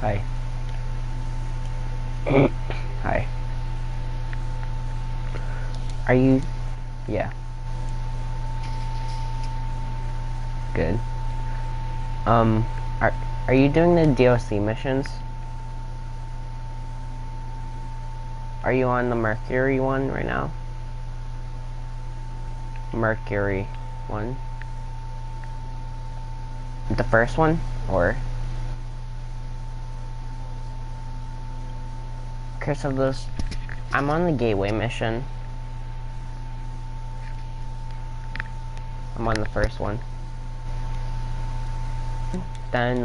Hi. Hi. Are you... Yeah. Good. Um, are you doing the DLC missions? Are you on the Mercury one right now? Mercury one? The first one? Or... Curse of those... I'm on the Gateway mission. I'm on the first one. Then,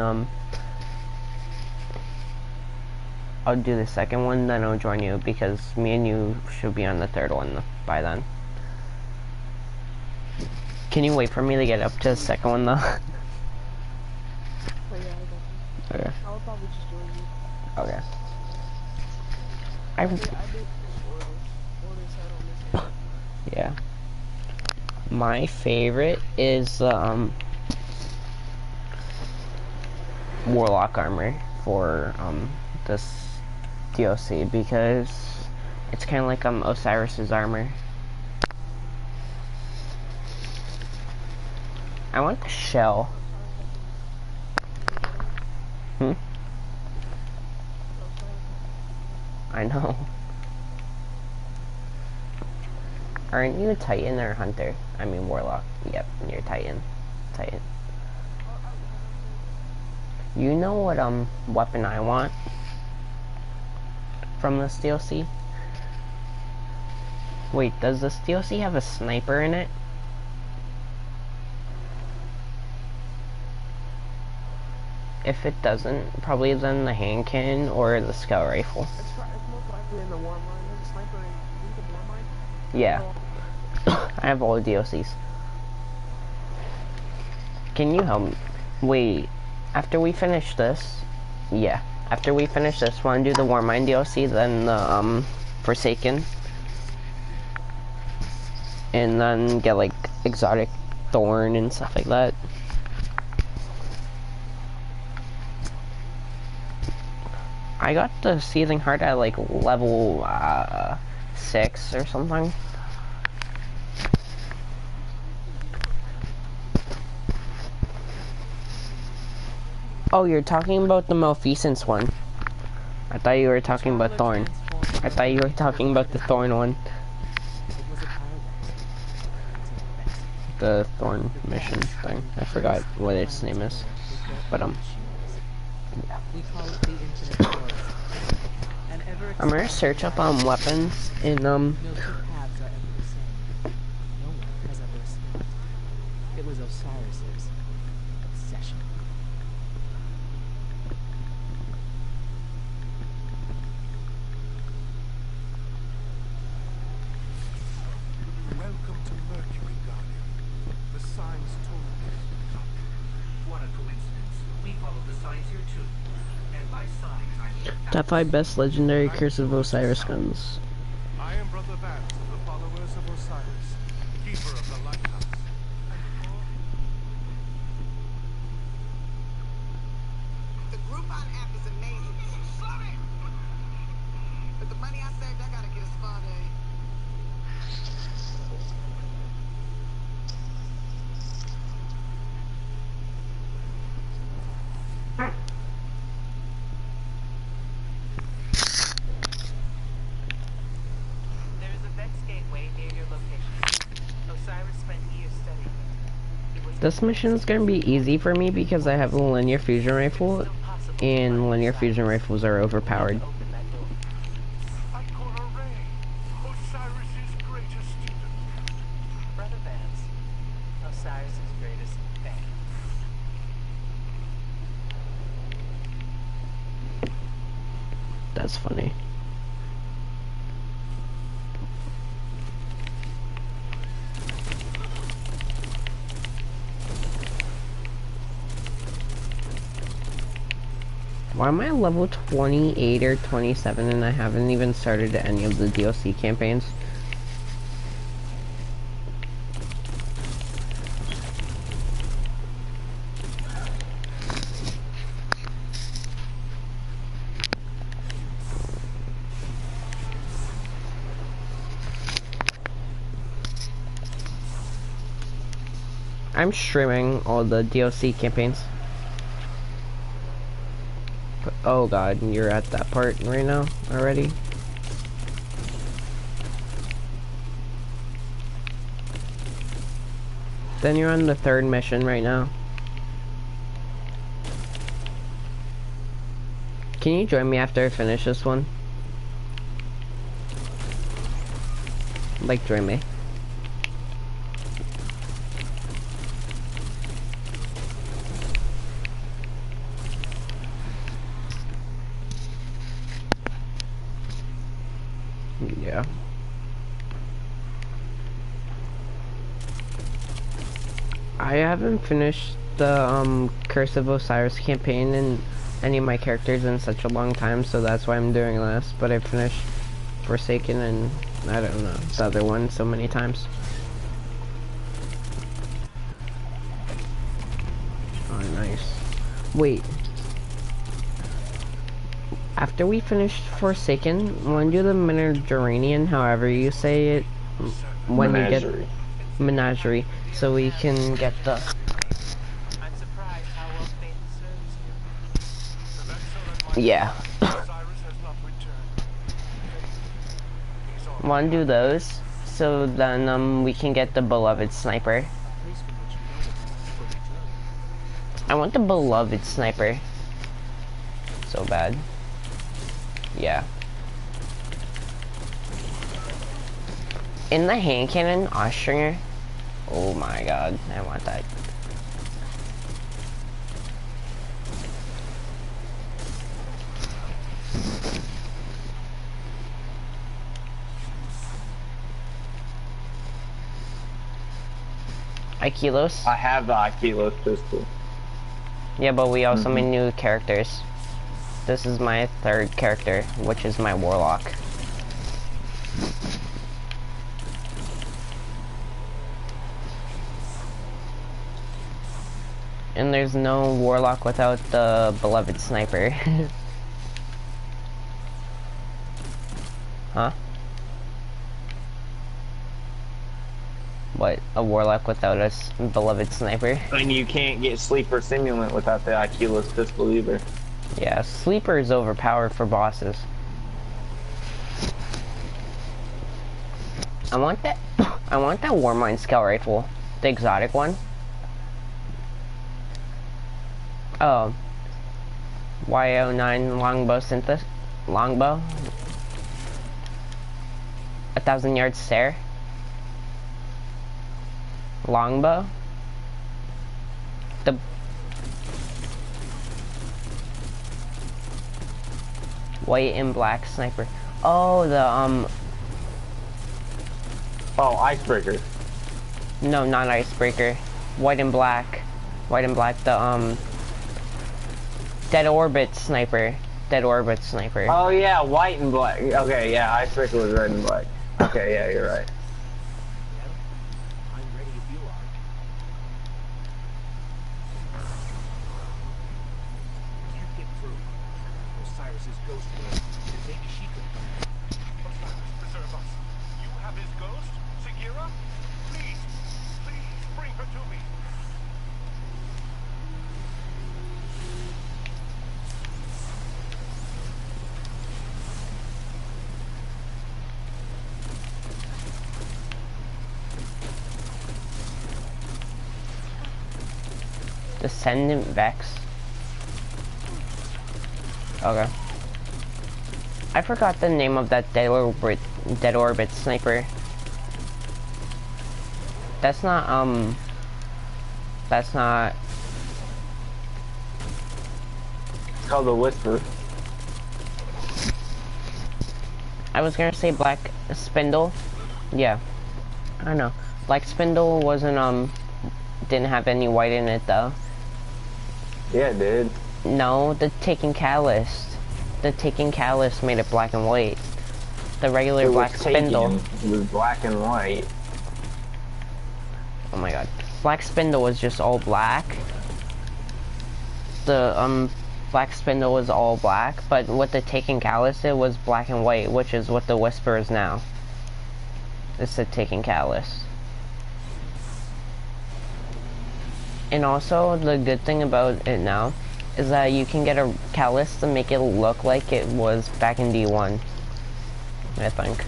I'll do the second one, then I'll join you, because me and you should be on the third one by then. Can you wait for me to get up to the second one, though? Oh, yeah, I got you. Okay. I'll probably just join you. Okay. I did order, so I don't miss it. Yeah. My favorite is, Warlock armor for, this DLC, because it's kind of like, Osiris's armor. I want the shell. Hmm? I know. Aren't you a Titan or Hunter? I mean Warlock. Yep, you're Titan. Titan. You know what weapon I want from this DLC? Wait, does this DLC have a sniper in it? If it doesn't, probably then the hand cannon or the scout rifle. It's most likely in the war mine. The sniper in the war mine? Yeah. I have all the DLCs. Can you help me? Wait, after we finish this, yeah. After we finish this, wanna do the Warmind DLC, then the, Forsaken. And then get, like, exotic thorn and stuff like that. I got the Seething Heart at, like, level, 6 or something. Oh, you're talking about the Malfeasance one. I thought you were talking about Thorn. I thought you were talking about the Thorn one. The Thorn mission thing. I forgot what its name is. But, yeah. I'm gonna search up, weapons in, It was Osiris's obsession. Welcome to Mercury, Guardian. The signs told me to come. What a coincidence. We follow the signs here too. And by signs, I mean... Top 5 best legendary Curse of Osiris guns. I am Brother Vance of the followers of Osiris, keeper of the lighthouse. The Groupon app is amazing. But the money I saved, I gotta get a spa day. There is a Vex gateway near your location. Osiris spent years studying it. It was This mission is gonna be easy for me because I have a linear fusion rifle, and linear fusion rifles are overpowered. open that door. Ikora Ray, Osiris's greatest student. Brother Vance, Osiris's greatest fan. That's funny. Why am I level 28 or 27 and I haven't even started any of the DLC campaigns? I'm streaming all the DLC campaigns. Oh god, you're at that part right now already? Then you're on the 3rd mission right now. Can you join me after I finish this one? Like, join me. Yeah. I haven't finished the Curse of Osiris campaign and any of my characters in such a long time, so that's why I'm doing this. But I finished Forsaken and I don't know the other one so many times. Oh, nice. Wait. After we finish Forsaken, want to do the Mediterranean, however you say it, when you get Menagerie, so we can get the. I'm surprised how well Faith serves you. Yeah. Osiris has not returned. He's on. Want to do those, so then we can get the beloved sniper. Place from which you know that people return. I want the beloved sniper. So bad. Yeah. In the hand cannon, Ostringer. Oh my god, I want that. Aikilos? I have the Aikilos pistol. Yeah, but we also made new characters. This is my 3rd character, which is my Warlock. And there's no Warlock without the beloved sniper. Huh? What? A Warlock without a beloved sniper? And you can't get Sleeper Simulant without the Aikilos pistol either. Yeah, Sleeper is overpowered for bosses. I want that Warmind Scout Rifle. The exotic one. Oh. Y09 longbow synthesis. Longbow. 1,000 yard stare. Longbow. The white and black sniper. Oh, the Oh, Icebreaker. no, not Icebreaker. White and black. White and black. The Dead Orbit sniper. Dead Orbit sniper. Oh yeah, white and black. Okay, yeah, Icebreaker was red and black. Okay, yeah, you're right. Yeah? I'm ready if you are. Can't get through. Osiris's ghost will. Maybe she could come. Osiris, preserve us. You have his ghost? Sagira? Please, please, bring her to me. Descendant Vex. Okay. I forgot the name of that Dead Orbit sniper. That's not, that's not... It's called the Whisper. I was gonna say Black Spindle. Yeah. I don't know. Black Spindle wasn't, didn't have any white in it, though. Yeah, it did. No, the Taken Catalyst. The Taken Catalyst made it black and white. The regular It Black was Spindle. Taken. It was black and white. Oh my god. Black Spindle was just all black. The, Black Spindle was all black, but what the Taken Catalyst did was black and white, which is what the Whisper is now. It's the Taken Catalyst. And also, the good thing about it now is that you can get a catalyst to make it look like it was back in D1, I think.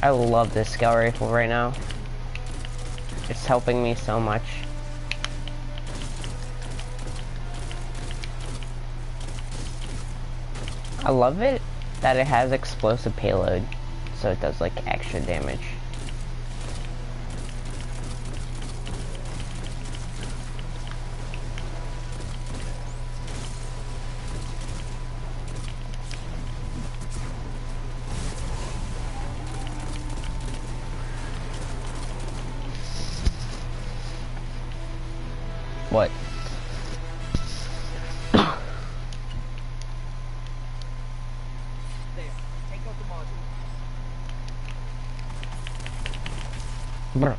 I love this scout rifle right now. It's helping me so much. I love it that it has explosive payload, so it does like extra damage. What? There. Take out the module. Bruh.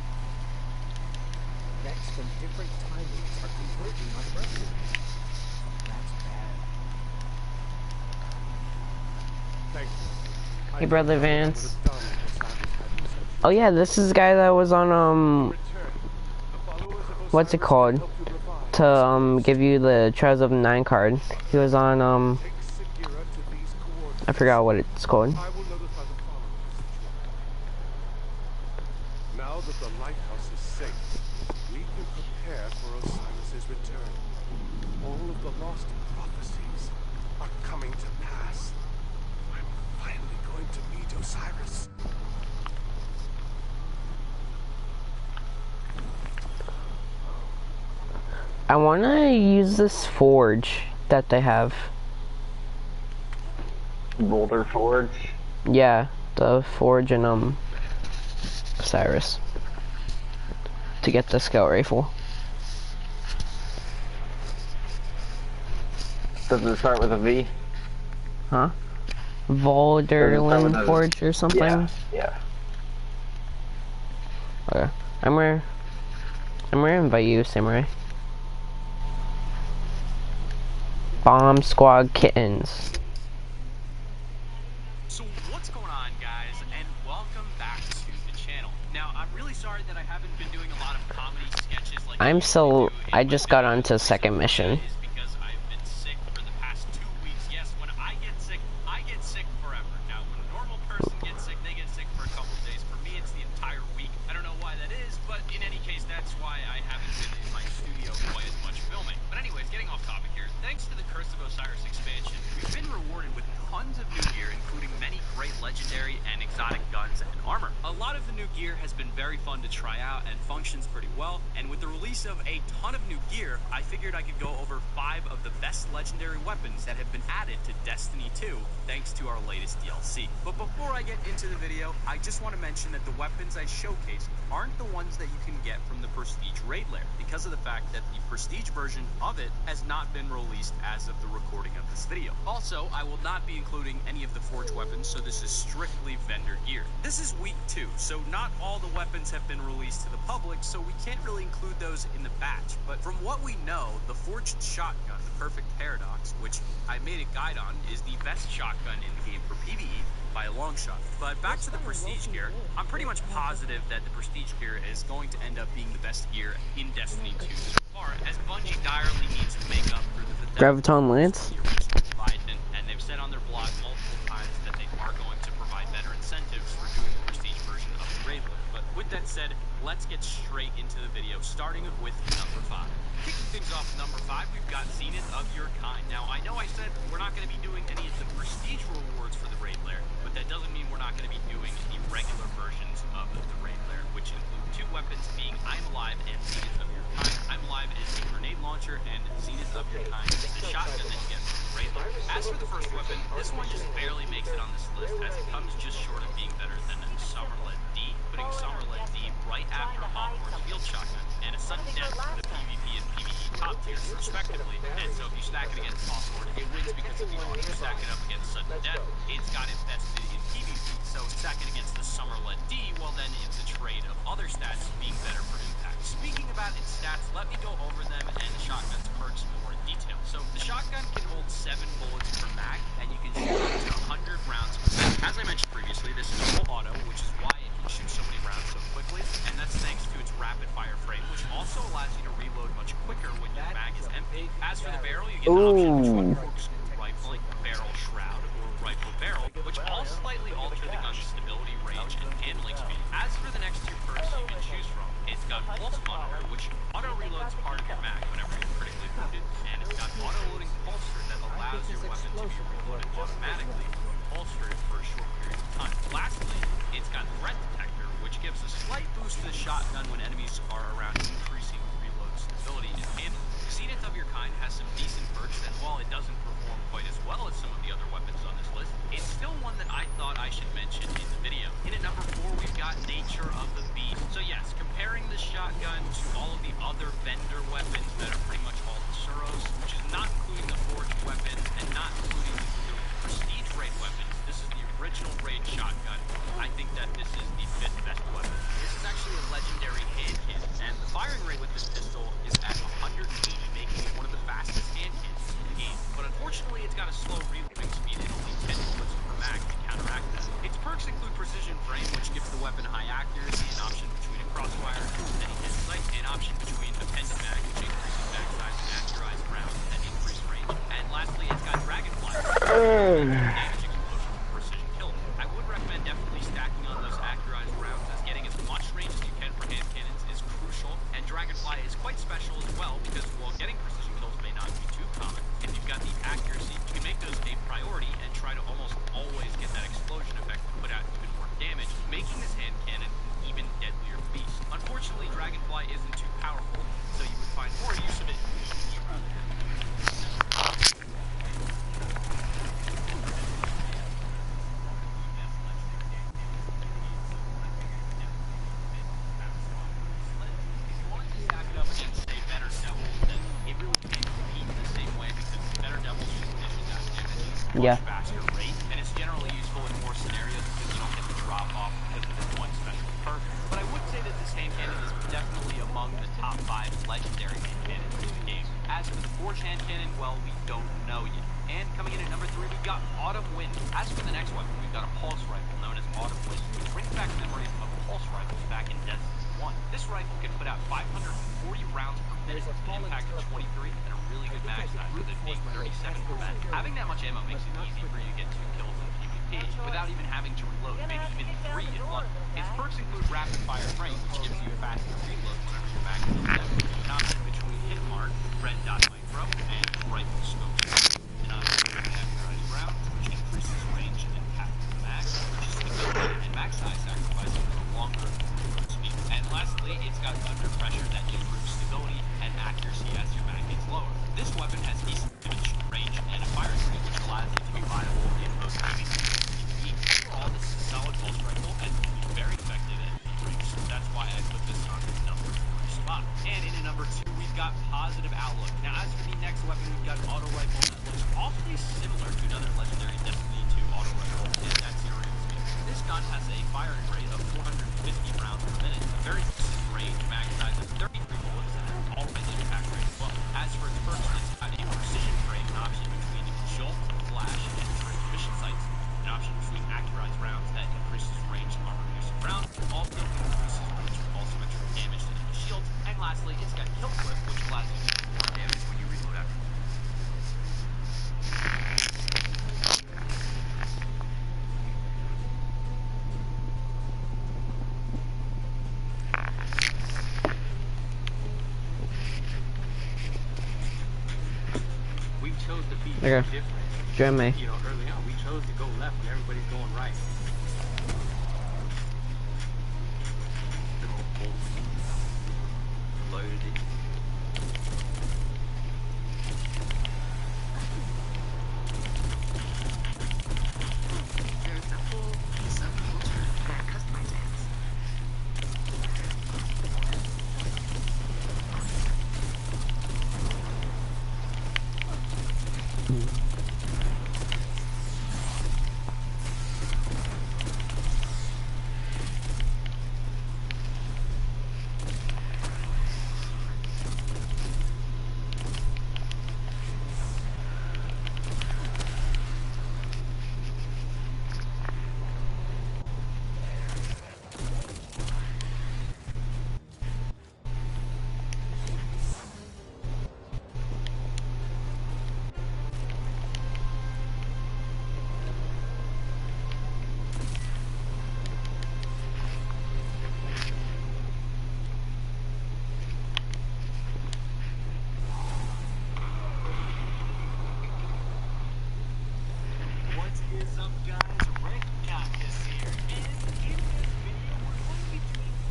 Decks from different timings are converging on Mercury. That's bad. Thank you. Hey, Brother Vance. I would have done what Osiris had me said. Oh yeah, this is the guy that was on Return. The followers of what's it Osiris called? help to revive. To give you the Trials of 9 card. He was on Take Sagira to these coordinates. I forgot what it's called. I will notify the followers. Now that the lighthouse is safe, we can prepare for Osiris's return. All of the lost prophecies are coming to pass. I'm finally going to meet Osiris. I wanna use this forge that they have. Boulder Forge. Yeah, the forge in Osiris. To get the scout rifle. Does it start with a V? Huh? Does it start with Volderlin a- Forge or something? Yeah, yeah. Okay. I'm gonna invite you, Samurai. Bomb Squad Kittens. So what's going on, guys, and welcome back to the channel. Now, I'm really sorry that I haven't been doing a lot of comedy sketches like I usually do in I my just got videos. onto second mission. Is because I've been sick for the past 2 weeks. Yes, when I get sick forever. Now, when a normal person gets sick, they get sick for a couple days. For me, it's the entire week. I don't know why that is, but in any case, that's why I haven't been in my studio quite as much filming. But anyways, getting off topic here. Thanks to the Curse of Osiris expansion, we've been rewarded with tons of new gear, including many great legendary and exotic guns and armor. A lot of the new gear has been very fun to try out and functions pretty well, and with the release of a ton of new gear, I figured I could go over 5 of the best legendary weapons that have been added to Destiny 2 thanks to our latest DLC. But before I get into the video, I just want to mention that the weapons I showcased aren't the ones that you can get from the Prestige Raid Lair, because of the fact that the Prestige version of it has not been released as of the recording of this video. Also, I will not be including any of the Forge weapons, so this is strictly vendor gear. This is week 2, so not all the weapons have been released to the public, so we can't really include those in the batch. But from what we know, the Forged Shotgun, the Perfect Paradox, which I made a guide on, is the best shotgun in the game for PvE by a long shot. But back to the Prestige gear, I'm pretty much positive that the Prestige gear is going to end up being the best gear in Destiny 2 so far, as Bungie direly needs to make up for the Graviton Lance? the original Leviathan, and they've said on their blog multiple times that they are going to provide better incentives for doing the Prestige version of the Raid Lair. But with that said, let's get straight into the video, starting with number 5. Kicking things off with number 5, we've got Zenith of Your Kind. Now, I know I said we're not going to be doing any of the Prestige rewards for the Raid Lair, but that doesn't mean we're not going to be doing the regular versions of the Raid Lair, which include 2 weapons being I'm Alive and Zenith of Your Kind. I'm Alive is the grenade launcher, and Zenith of Your Kind is the shotgun that you get from the Raid Lair. As for the first weapon, this one just barely makes it on this list, as it comes just short of being better than Summerlet D, putting Summerlet D right after Hawthorne's Field Shotgun, and a sudden death for the PvP and PvE top tiers, respectively. And so if you stack it against Hawthorne, it wins because if you also stack it up against Sudden Death, it's got invested in PvP. So stacking against the Summerlet D stats, let me go over them and the shotgun's perks more in detail. So the shotgun can hold 7 bullets per mag, and you can shoot up to 100 rounds per mag. As I mentioned previously, this is full auto, which is why it can shoot so many rounds so quickly, and that's thanks to its rapid fire frame, which also allows you to reload much quicker when your mag is empty. As for the barrel, you get an option between corkscrew rifle, barrel shroud, or rifle barrel, which all slightly alter the gun's stability, range, and handling speed. As for the next 2 perks you can choose from, it's got pulse monitor, which auto reloads part of your mag whenever you're critically wounded, and it's got auto loading holster that allows your weapon to be reloaded automatically when holstered for a short period of time. Lastly, it's got threat detector, which gives a slight boost to the shotgun when enemies are around, increasing reload stability and handling. The Zenith of your kind has some decent perks, and while it doesn't perform quite as well as some of the other weapons on this list, it's still one that I thought I should mention in the video. In at number 4, we've got Nature of the Beast. So yes, comparing the shotgun to all of the other vendor weapons that are pretty much all Suros, which is not including the forged weapons and not including the prestige raid weapons, this is the original raid shotgun. I think that this is the 5th best weapon. This is actually a legendary hand cannon, and the firing rate with this pistol is at 180, making it one of the fastest hand cannons in the game. But unfortunately, it's got a slow reloading speed and only 10 bullets per mag to counteract that. Its perks include precision frame, which gives the weapon high accuracy, an option between a crossfire and steady hit sight, an option between a pendant mag, which increases mag size and accurized rounds and increased range. And lastly, it's got Dragonfly, damage explosion with precision kill. I would recommend definitely stacking on those accurized rounds, as getting as much range as you can for hand cannons is crucial. And Dragonfly is quite special as well, because while getting precision kills may not be too common, if you've got the accuracy, you can make those a priority and try to almost always get that explosion effect to put out even more damage, making this hand cannon an even deadlier beast. Unfortunately, Dragonfly isn't too powerful, so you would find more use of it in the shroud. Yeah. Faster rate, and it's generally useful in more scenarios because you don't get the drop off because of this one special perk. But I would say that this hand cannon is definitely among the top 5 legendary hand cannons in the game. As for the forged hand cannon, well, we don't know yet. And coming in at number 3, we've got Autumn Wind. As for the next weapon, we've got a pulse rifle known as Autumn Wind, which brings back memories of pulse rifles back in Destiny 1. This rifle can put out 540 rounds per minute, an impact of 23, and a really good mag size with it being 37 per minute. Having that much ammo makes it easy for you to get 2 kills in PvP without even having to reload, maybe even 3 in one. Its perks include rapid fire frame, which gives you a faster reload whenever your mag is low, an option between hit mark, red dot micro, and rifle scope. An option between accurized round, which increases range and impact of the mag, which is stability and mag size sacrificing for longer reload speed. And lastly, it's got under pressure that improves stability and accuracy as your mag gets lower. This weapon has decent damage, range, and a firing rate, which allows it to be viable in most PvP. Overall, this is a solid pulse rifle and very effective at range, so that's why I put this on the number 3 spot. And in at number 2, we've got Positive Outlook. Now, as for the next weapon, we've got an auto rifle that looks awfully similar to another legendary Destiny 2 auto rifle, and that's Zero Speed. This gun has a firing rate of 450 rounds per minute, a very decent range, mag size of 33 bullets, and an all-right impact rate as well. As for the perks, it's got a precision frame, an option between jolt, flash, and transmission sights, an option between accurized rounds that increases range on reduced rounds, also increases range with all-symmetric damage to enemy shields, and lastly, it's got kill clip, which allows you to do more damage when you reload after. We chose to be Okay. different. Join me. You know, early on, we chose to go left when everybody's going right. Loyalty. There's a full piece of culture that customizes.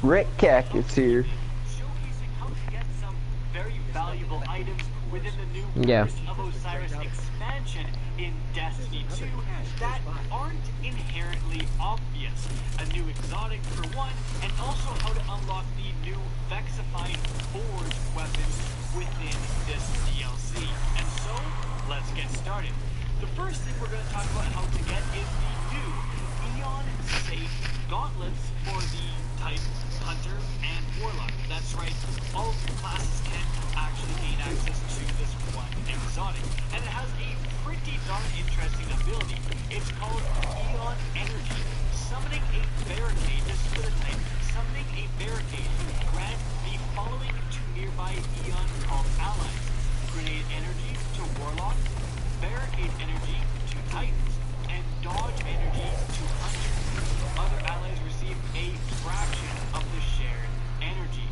Rick Keck is here. Showcasing how to get some very valuable items within the new Yeah. Curse of Osiris expansion in Destiny 2 that aren't inherently obvious. A new exotic for one, and also how to unlock the new Vexifying Forge weapons within this DLC. And so, let's get started. The first thing we're going to talk about how to get is the new Eon Safe gauntlets for the type Hunter and Warlock. That's right, all classes can actually gain access to this one exotic. And it has a pretty darn interesting ability. It's called Eon Energy. Summoning a barricade, this is for the type, summoning a barricade grant the following to nearby Eon called allies. Grenade energy to Warlocks, barricade energy to Titans, and dodge energy to Hunters. Other allies receive a fraction of the shared energy.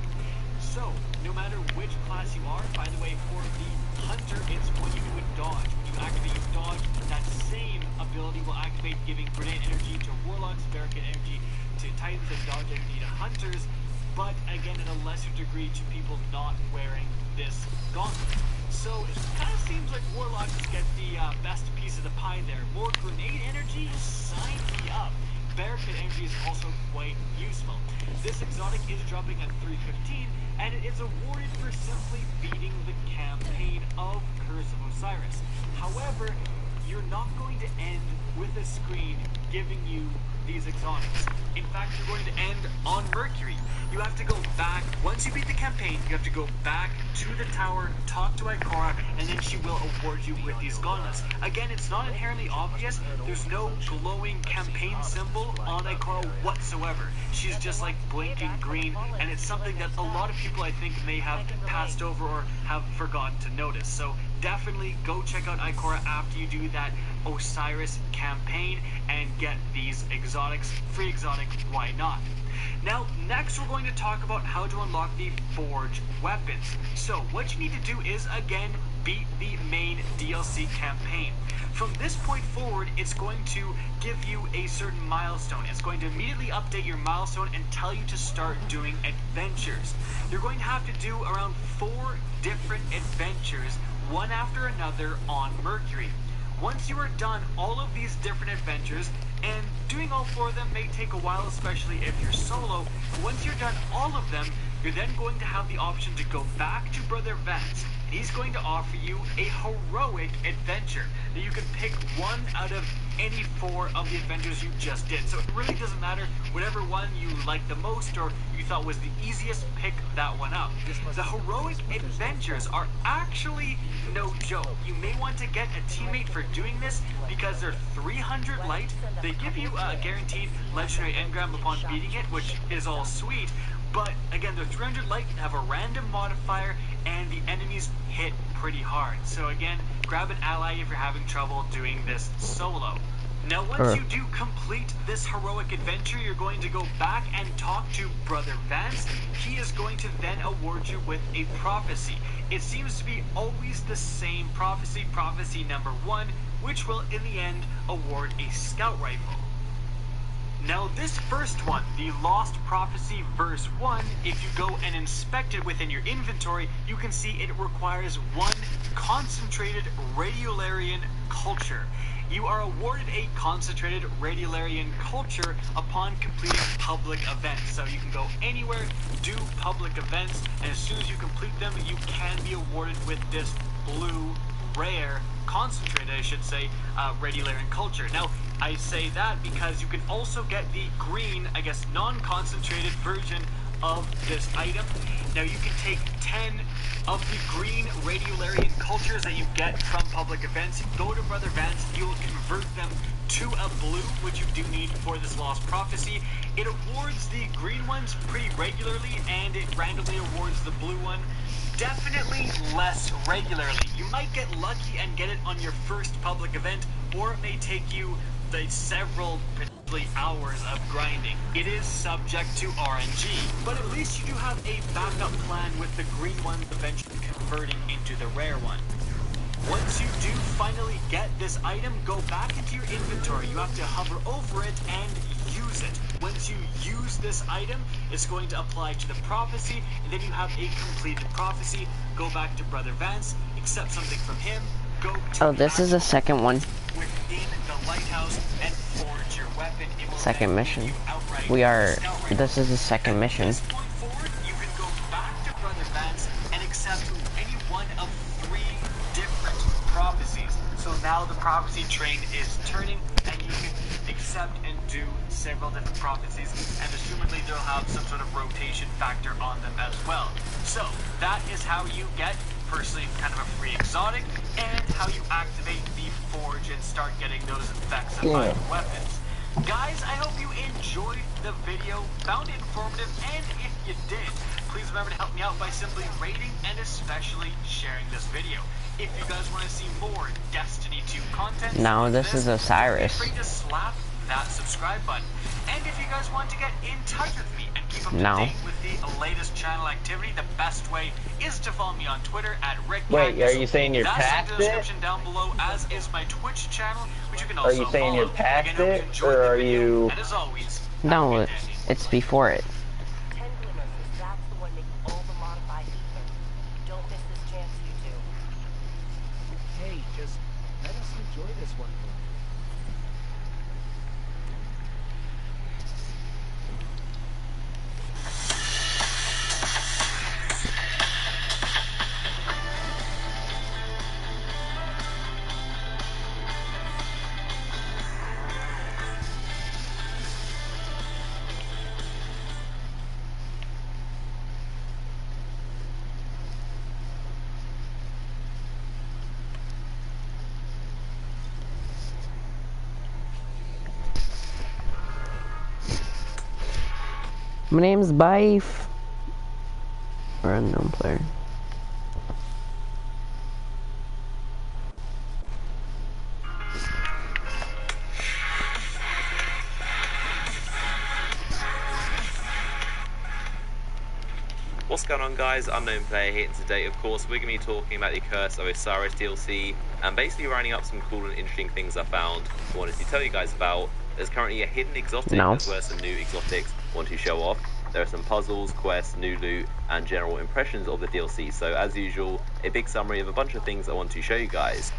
So, no matter which class you are, by the way, for the Hunter, it's when you do a dodge. When you activate dodge, that same ability will activate, giving grenade energy to Warlocks, barricade energy to Titans, and dodge energy to Hunters, but again, at a lesser degree to people not wearing this gauntlet. So, it kind of seems like Warlocks get the best piece of the pie there. More grenade energy? Sign me up. Barricade energy is also quite useful. This exotic is dropping at 315, and it is awarded for simply beating the campaign of Curse of Osiris. However, you're not going to end with a screen giving you these exotics. In fact, you're going to end on Mercury. You have to go back, once you beat the campaign, you have to go back to the tower, talk to Ikora, and then she will award you with these gauntlets. Again, it's not inherently obvious. There's no glowing campaign symbol on Ikora whatsoever. She's just like blinking green, and it's something that a lot of people I think may have passed over or have forgotten to notice. So definitely go check out Ikora after you do that Osiris campaign and get these exotics. Free exotic, why not? Now, next we're going to talk about how to unlock the Forge weapons. So, what you need to do is, again, beat the main DLC campaign. From this point forward, it's going to give you a certain milestone. It's going to immediately update your milestone and tell you to start doing adventures. You're going to have to do around 4 different adventures, one after another on Mercury. Once you are done all of these different adventures, and doing all 4 of them may take a while, especially if you're solo, once you're done all of them, you're then going to have the option to go back to Brother Vance. He's going to offer you a heroic adventure. Now you can pick one out of any 4 of the adventures you just did. So it really doesn't matter, whatever one you like the most or you thought was the easiest, pick that one up. The heroic adventures are actually no joke. You may want to get a teammate for doing this because they're 300 light. They give you a guaranteed legendary engram upon beating it, which is all sweet. But again, they're 300 light, have a random modifier, and the enemies hit pretty hard. So again, grab an ally if you're having trouble doing this solo. Now, once you do complete this heroic adventure, you're going to go back and talk to Brother Vance. He is going to then award you with a prophecy. It seems to be always the same prophecy, prophecy number 1, which will in the end award a scout rifle. Now this first one, the Lost Prophecy verse 1, if you go and inspect it within your inventory, you can see it requires 1 concentrated Radiolarian culture. You are awarded a concentrated Radiolarian culture upon completing public events. So you can go anywhere, do public events, and as soon as you complete them, you can be awarded with this blue, rare, concentrated, I should say, Radiolarian culture. Now, I say that because you can also get the green, I guess, non-concentrated version of this item. Now, you can take 10 of the green Radiolarian cultures that you get from public events, go to Brother Vance, you'll convert them to a blue, which you do need for this Lost Prophecy. It awards the green ones pretty regularly, and it randomly awards the blue one definitely less regularly. You might get lucky and get it on your first public event, or it may take you several hours of grinding. It is subject to RNG, but at least you do have a backup plan with the green one eventually converting into the rare one. Once you do finally get this item, go back into your inventory. You have to hover over it and use it. Once you use this item, it's going to apply to the prophecy, and then you have a completed prophecy. Go back to Brother Vance, accept something from him, go to Oh, this is the second one. within the lighthouse and forge your weapon. It will Second then mission. give you outright We are. discovery. This is the second mission. From this point forward, you can go back to Brother Vance and accept any one of 3 different prophecies. So now the prophecy train is turning, and you can accept and do several different prophecies, and assumedly they'll have some sort of rotation factor on them as well. So that is how you get, firstly, kind of a free exotic, and how you activate the forge and start getting those Vexify weapons. Guys, I hope you enjoyed the video, found it informative, and if you did, please remember to help me out by simply rating and especially sharing this video. If you guys want to see more Destiny 2 content, Now this is Osiris. feel free to slap that subscribe button. And if you guys want to get in touch with me and keep up to No. date with the latest channel activity, the best way is to follow me on Twitter at Rick. Wait, are you saying you're That's past in the it? description down below, as is my Twitch channel, which you can Are also you saying you're follow. past Again, I hope it, you enjoyed or the are video, you- And as always, No, have a good day. it's before it. 10 glimmers is that's the one making all the modified ether. Don't miss this chance, you two. Hey, just let us enjoy this one for a minute. My name's Bife. Or unknown player. What's going on, guys? Unknown Player here, and today, of course, we're going to be talking about the Curse of Osiris DLC, and basically rounding up some cool and interesting things I found I wanted to tell you guys about. There's currently a hidden exotic, as well as some new exotics I want to show off. There are some puzzles, quests, new loot, and general impressions of the DLC, so as usual, a big summary of a bunch of things I want to show you guys.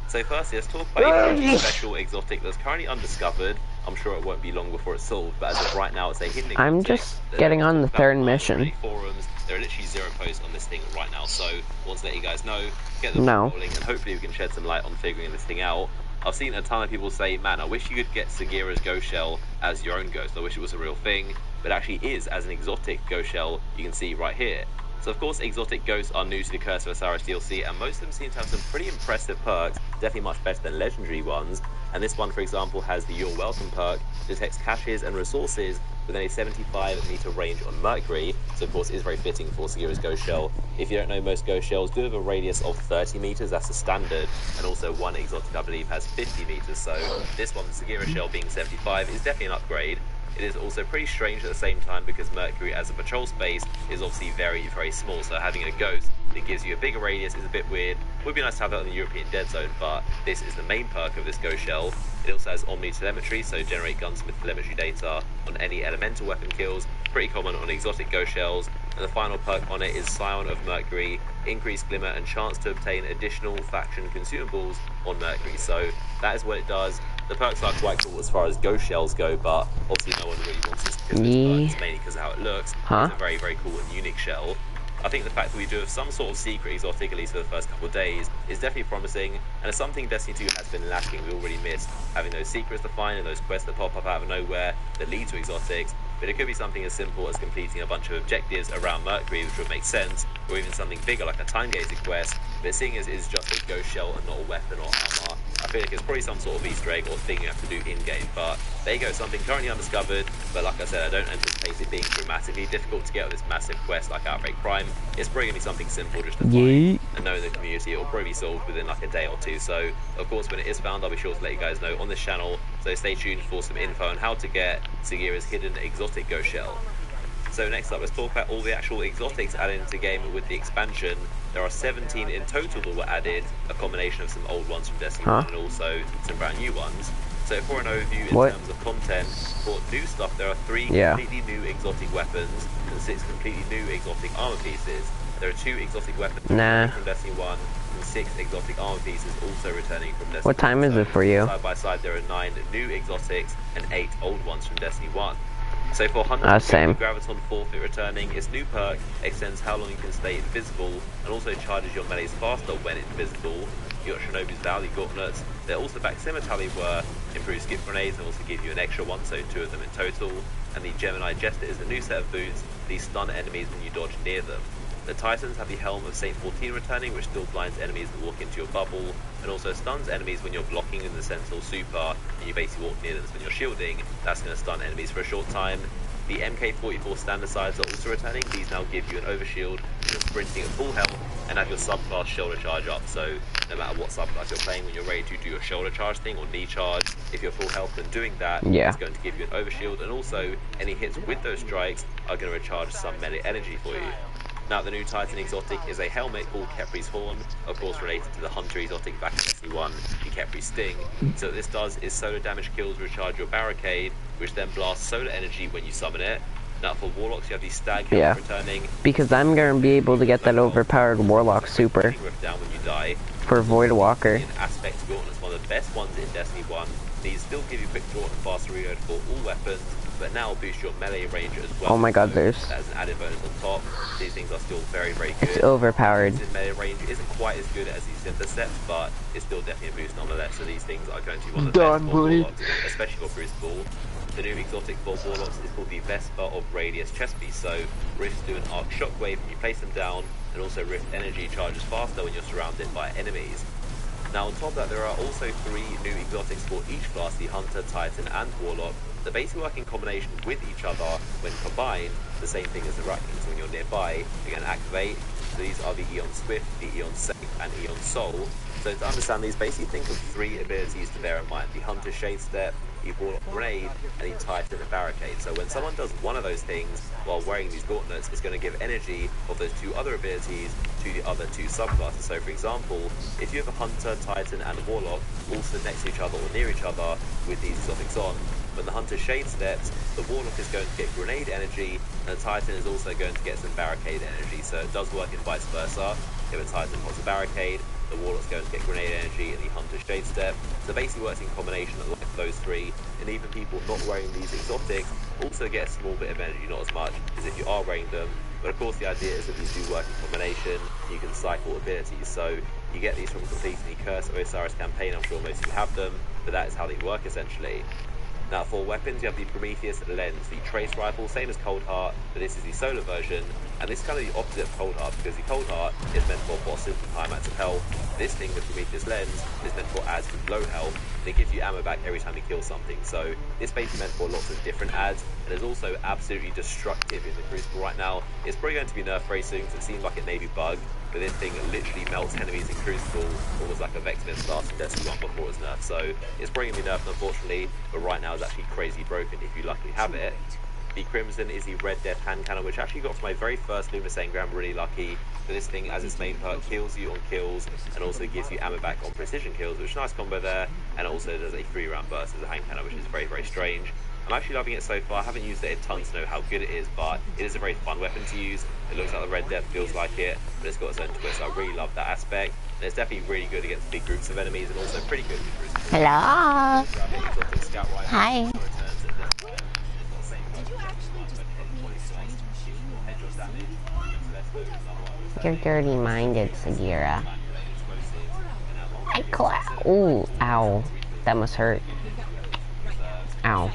So firstly, let's talk about a special exotic that's currently undiscovered. I'm sure it won't be long before it's solved, but as of right now, it's a hidden exotic. I'm just getting on the third mission. Forums. There are literally 0 posts on this thing right now, so I want to let you guys know, get the No. ball rolling, and hopefully we can shed some light on figuring this thing out. I've seen a ton of people say, man, I wish you could get Sagira's ghost shell as your own ghost. I wish it was a real thing, but it actually is as an exotic ghost shell you can see right here. So of course, exotic ghosts are new to the Curse of Osiris DLC, and most of them seem to have some pretty impressive perks, definitely much better than legendary ones. And this one, for example, has the You're Welcome perk, detects caches and resources within a 75-meter range on Mercury, so of course it is very fitting for Sagira's ghost shell. If you don't know, most ghost shells do have a radius of 30 meters, that's the standard, and also one exotic, I believe, has 50 meters, so this one, the Sagira shell being 75, is definitely an upgrade. It is also pretty strange at the same time because Mercury as a patrol space is obviously very, very small, so having a ghost that gives you a bigger radius is a bit weird. Would be nice to have that in the European Dead Zone, but this is the main perk of this ghost shell. It also has Omni Telemetry, so generate gunsmith telemetry data on any elemental weapon kills, pretty common on exotic ghost shells. And the final perk on it is Scion of Mercury, increased glimmer and chance to obtain additional faction consumables on Mercury. So that is what it does. The perks are quite cool as far as ghost shells go, but obviously no one really wants this because of its perks, mainly because of how it looks. It's a very, very cool and unique shell. I think the fact that we do have some sort of secret exotic, at least for the first couple of days, is definitely promising, and it's something Destiny 2 has been lacking. We already missed having those secrets to find and those quests that pop up out of nowhere that lead to exotics, but it could be something as simple as completing a bunch of objectives around Mercury, which would make sense, or even something bigger like a time-gazing quest, but seeing as it is just a ghost shell and not a weapon or armor, I feel like it's probably some sort of Easter egg or thing you have to do in-game, but there you go, something currently undiscovered, but like I said, I don't anticipate it being dramatically difficult to get with this massive quest like Outbreak Prime. It's probably going to be something simple just to find, and knowing the community, it will probably be solved within like a day or two, so of course when it is found, I'll be sure to let you guys know on this channel, so stay tuned for some info on how to get Sagira's hidden exotic ghost shell. So next up, let's talk about all the actual exotics added into the game with the expansion. There are 17 in total that were added, a combination of some old ones from Destiny 1 and also some brand new ones. So for an overview in What? terms of content, for new stuff, there are 3 Yeah. completely new exotic weapons and 6 completely new exotic armor pieces. There are 2 exotic weapons Nah. from Destiny 1 and 6 exotic armor pieces also returning from Destiny What time 1. is it for you? Side by side, there are 9 new exotics and 8 old ones from Destiny 1. So for Hunter, Same. Graviton Forfeit returning, its new perk extends how long you can stay invisible and also charges your melees faster when invisible. You got Shinobi's Valley Gauntlets. They're also back similar to how they were, improved skip grenades and also give you an extra one, so 2 of them in total. And the Gemini Jester is a new set of boots. These stun enemies when you dodge near them. The Titans have the Helm of Saint 14 returning, which still blinds enemies that walk into your bubble, and also stuns enemies when you're blocking in the Sentinel Super, and you basically walk near them when you're shielding. That's going to stun enemies for a short time. The MK44 standard sides are also returning. These now give you an overshield when you're sprinting at full health, and have your subclass shoulder charge up, so no matter what subclass you're playing, when you're ready to do your shoulder charge thing or knee charge, if you're full health and doing that, Yeah. it's going to give you an overshield, and also any hits with those strikes are going to recharge some melee energy for you. Now, the new Titan exotic is a helmet called Kepri's Horn, of course related to the Hunter exotic back in Destiny 1, the Kepri's Sting. So what this does is solar damage kills recharge your barricade, which then blasts solar energy when you summon it. Now for Warlocks, you have the Stag helmet Yeah. returning. Because I'm gonna be able to get that overpowered Warlock super Rip down when you die. for Void Walker. In Aspect Gauntlet, one of the best ones in Destiny 1. These still give you quick draw and fast reload for all weapons, but now boost your melee range as well. Oh my god, there's... As an added bonus on top. These things are still very, very good. It's overpowered. This melee range isn't quite as good as the Intercept, but it's still definitely a boost nonetheless. So these things are going to be one of the best for Warlocks, especially for Crucible. The new exotic for Warlocks is called the Vesper of Radius chest piece. So Rifts do an arc shockwave when you place them down, and also Rift energy charges faster when you're surrounded by enemies. Now on top of that, there are also 3 new exotics for each class, the Hunter, Titan and Warlock, that basically work in combination with each other. When combined, the same thing as the Rakins. So when you're nearby, you're going to activate. So these are the Eon Swift, the Eon Safe and Eon Soul. So to understand these, basically think of 3 abilities to bear in mind: the Hunter Shade Step, the Warlock Grenade, and the Titan Barricade. So when someone does one of those things while wearing these gauntlets, it's going to give energy of those 2 other abilities to the other 2 subclasses. So for example, if you have a Hunter, Titan and Warlock all stood next to each other or near each other with these exotics on, when the Hunter Shade Steps, the Warlock is going to get grenade energy, and the Titan is also going to get some barricade energy. So it does work in vice versa. If a Titan pops a barricade, the Warlock's going to get grenade energy and the Hunter Shade Step. So it basically works in combination like those 3, and even people not wearing these exotics also get a small bit of energy, not as much as if you are wearing them. But of course the idea is that these do work in combination, you can cycle abilities. So you get these from completing the Curse of Osiris campaign. I'm sure most of you have them, but that is how they work essentially. Now for weapons, you have the Prometheus Lens, the Trace Rifle, same as Cold Heart, but this is the solar version, and this is kind of the opposite of Cold Heart, because the Cold Heart is meant for bosses with high amounts of health. This thing, the Prometheus Lens, is meant for ads with low health, and it gives you ammo back every time you kill something. So it's basically meant for lots of different ads, and is also absolutely destructive in the Crucible right now. It's probably going to be nerfed very soon, because it seems like it may be bugged, but this thing literally melts enemies in Crucible, almost like a Vex Mist last in Destiny 1 before it was nerfed. So it's probably going to be nerfed unfortunately, but right now it's actually crazy broken if you luckily have it. The Crimson is the Red Death hand cannon, which actually got to my very first Luminous Engram, really lucky. But this thing, as its main perk, kills you on kills, and also gives you ammo back on precision kills, which is a nice combo there, and it also does a 3-round burst as a hand cannon, which is very, very strange. I'm actually loving it so far. I haven't used it a ton to know how good it is, but it is a very fun weapon to use. It looks like the Red Death, feels like it, but it's got its own twist. I really love that aspect. And it's definitely really good against big groups of enemies, and also pretty good against groups. Hello. Hi. You're dirty-minded, Sagira. Ooh, ow. That must hurt. Ow.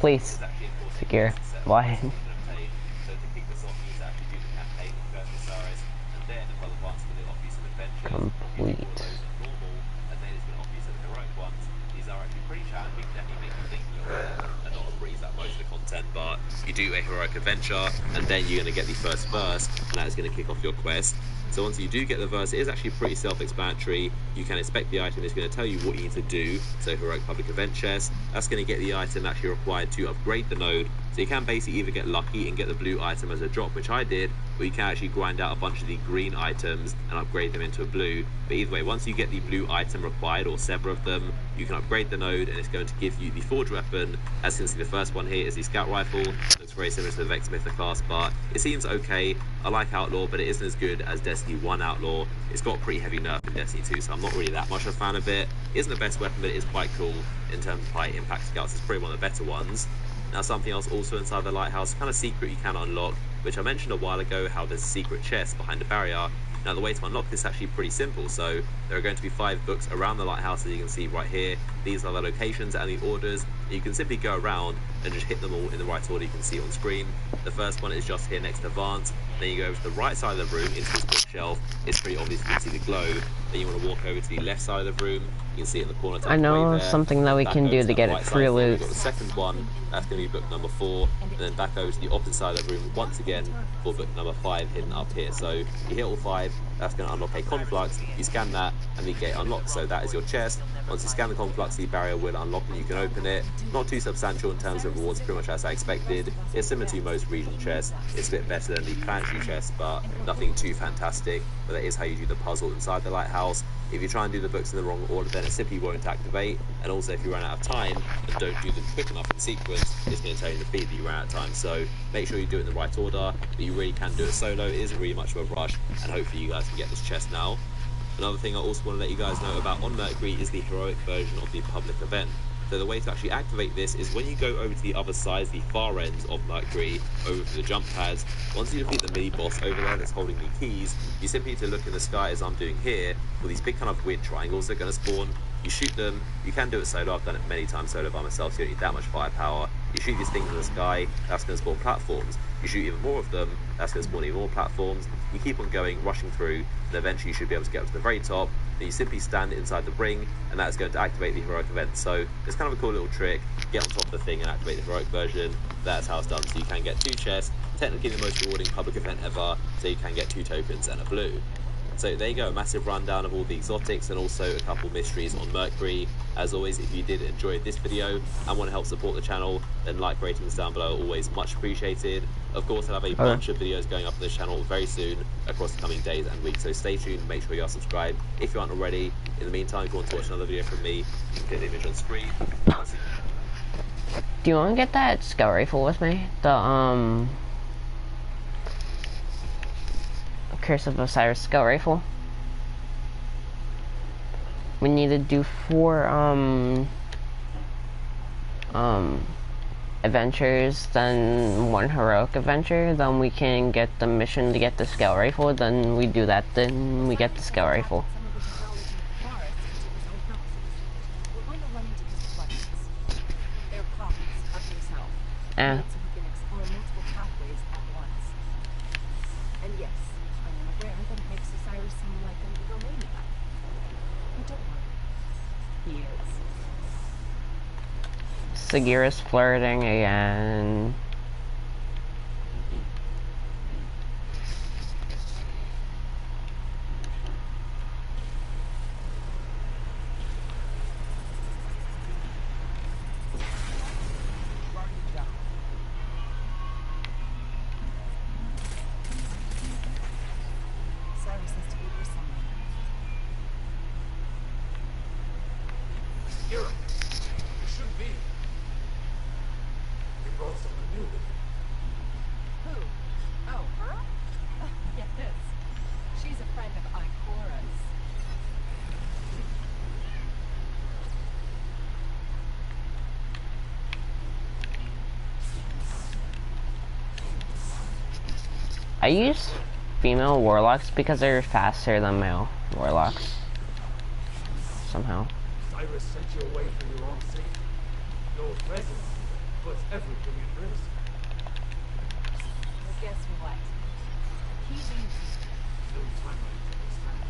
Please, secure. Why? Complete. But you do a heroic adventure, and then you're going to get the first burst, and that is going to kick off your quest. So once you do get the verse, it is actually pretty self-explanatory. You can inspect the item, it's going to tell you what you need to do. So Heroic Public Event Chest, that's going to get the item actually required to upgrade the node. So you can basically either get lucky and get the blue item as a drop, which I did, or you can actually grind out a bunch of the green items and upgrade them into a blue. But either way, once you get the blue item required, or several of them, you can upgrade the node and it's going to give you the forge weapon. As you can see, the first one here is the scout rifle. Looks very similar to the Vexsmith class, but it seems okay. I like Outlaw, but it isn't as good as Destiny 1 Outlaw. It's got a pretty heavy nerf in Destiny 2, so I'm not really that much of a fan of it. It isn't the best weapon, but it is quite cool in terms of high impact scouts. It's probably one of the better ones. Now, something else also inside the lighthouse, kind of secret you can unlock, which I mentioned a while ago, how there's a secret chest behind the barrier. Now, the way to unlock this is actually pretty simple. So there are going to be 5 books around the lighthouse, as you can see right here. These are the locations and the orders. You can simply go around and just hit them all in the right order you can see on screen. The first one is just here next to Vance. Then you go over to the right side of the room into this bookshelf. It's pretty obvious, you can see the glow. Then you want to walk over to the left side of the room. You can see it in the corner. I know something that we can do to get it free loot. You've got the second one, that's going to be book number 4. And then back over to the opposite side of the room once again for book number 5 hidden up here. So you hit all 5, that's going to unlock a conflux. You scan that and you get it unlocked. So that is your chest. Once you scan the conflux, the barrier will unlock and you can open it. Not too substantial in terms of rewards, pretty much as I expected. It's similar to most region chests. It's a bit better than the planetary chest, but nothing too fantastic. But that is how you do the puzzle inside the lighthouse. If you try and do the books in the wrong order, then it simply won't activate. And also, if you run out of time and don't do them quick enough in sequence, it's going to tell you in the feed that you ran out of time. So make sure you do it in the right order, but you really can do it solo. It isn't really much of a rush, and hopefully you guys can get this chest now. Another thing I also want to let you guys know about on Mercury is the heroic version of the public event. So the way to actually activate this is when you go over to the other sides, the far ends of Mercury, over to the jump pads. Once you defeat the mini boss over there that's holding the keys, you simply need to look in the sky as I'm doing here, for these big kind of weird triangles that are going to spawn. You shoot them. You can do it solo. I've done it many times solo by myself, so you don't need that much firepower. You shoot these things in the sky, that's going to spawn platforms. You shoot even more of them, that's going to spawn even more platforms. You keep on going, rushing through, and eventually you should be able to get up to the very top. Then you simply stand inside the ring, and that is going to activate the heroic event. So it's kind of a cool little trick. Get on top of the thing and activate the heroic version. That's how it's done. So you can get 2 chests, technically the most rewarding public event ever, so you can get 2 tokens and a blue. So there you go, a massive rundown of all the exotics and also a couple mysteries on Mercury. As always, if you did enjoy this video and want to help support the channel, then like, ratings down below are always much appreciated. Of course, I'll have a bunch of videos going up on this channel very soon across the coming days and weeks, so stay tuned and make sure you are subscribed if you aren't already. In the meantime, if you want to watch another video from me, you can click the image on screen. Do you want to get that scout rifle with me? The Curse of Osiris scout rifle. We need to do 4 adventures, then 1 heroic adventure, then we can get the mission to get the scout rifle, then we do that, then we get the scout rifle. Yeah. Sagira's flirting again. I use female warlocks because they're faster than male warlocks. Somehow. Cyrus sent you away for your own sake. Your presence puts everything at risk. Well, guess what? He's easy. No time like this time.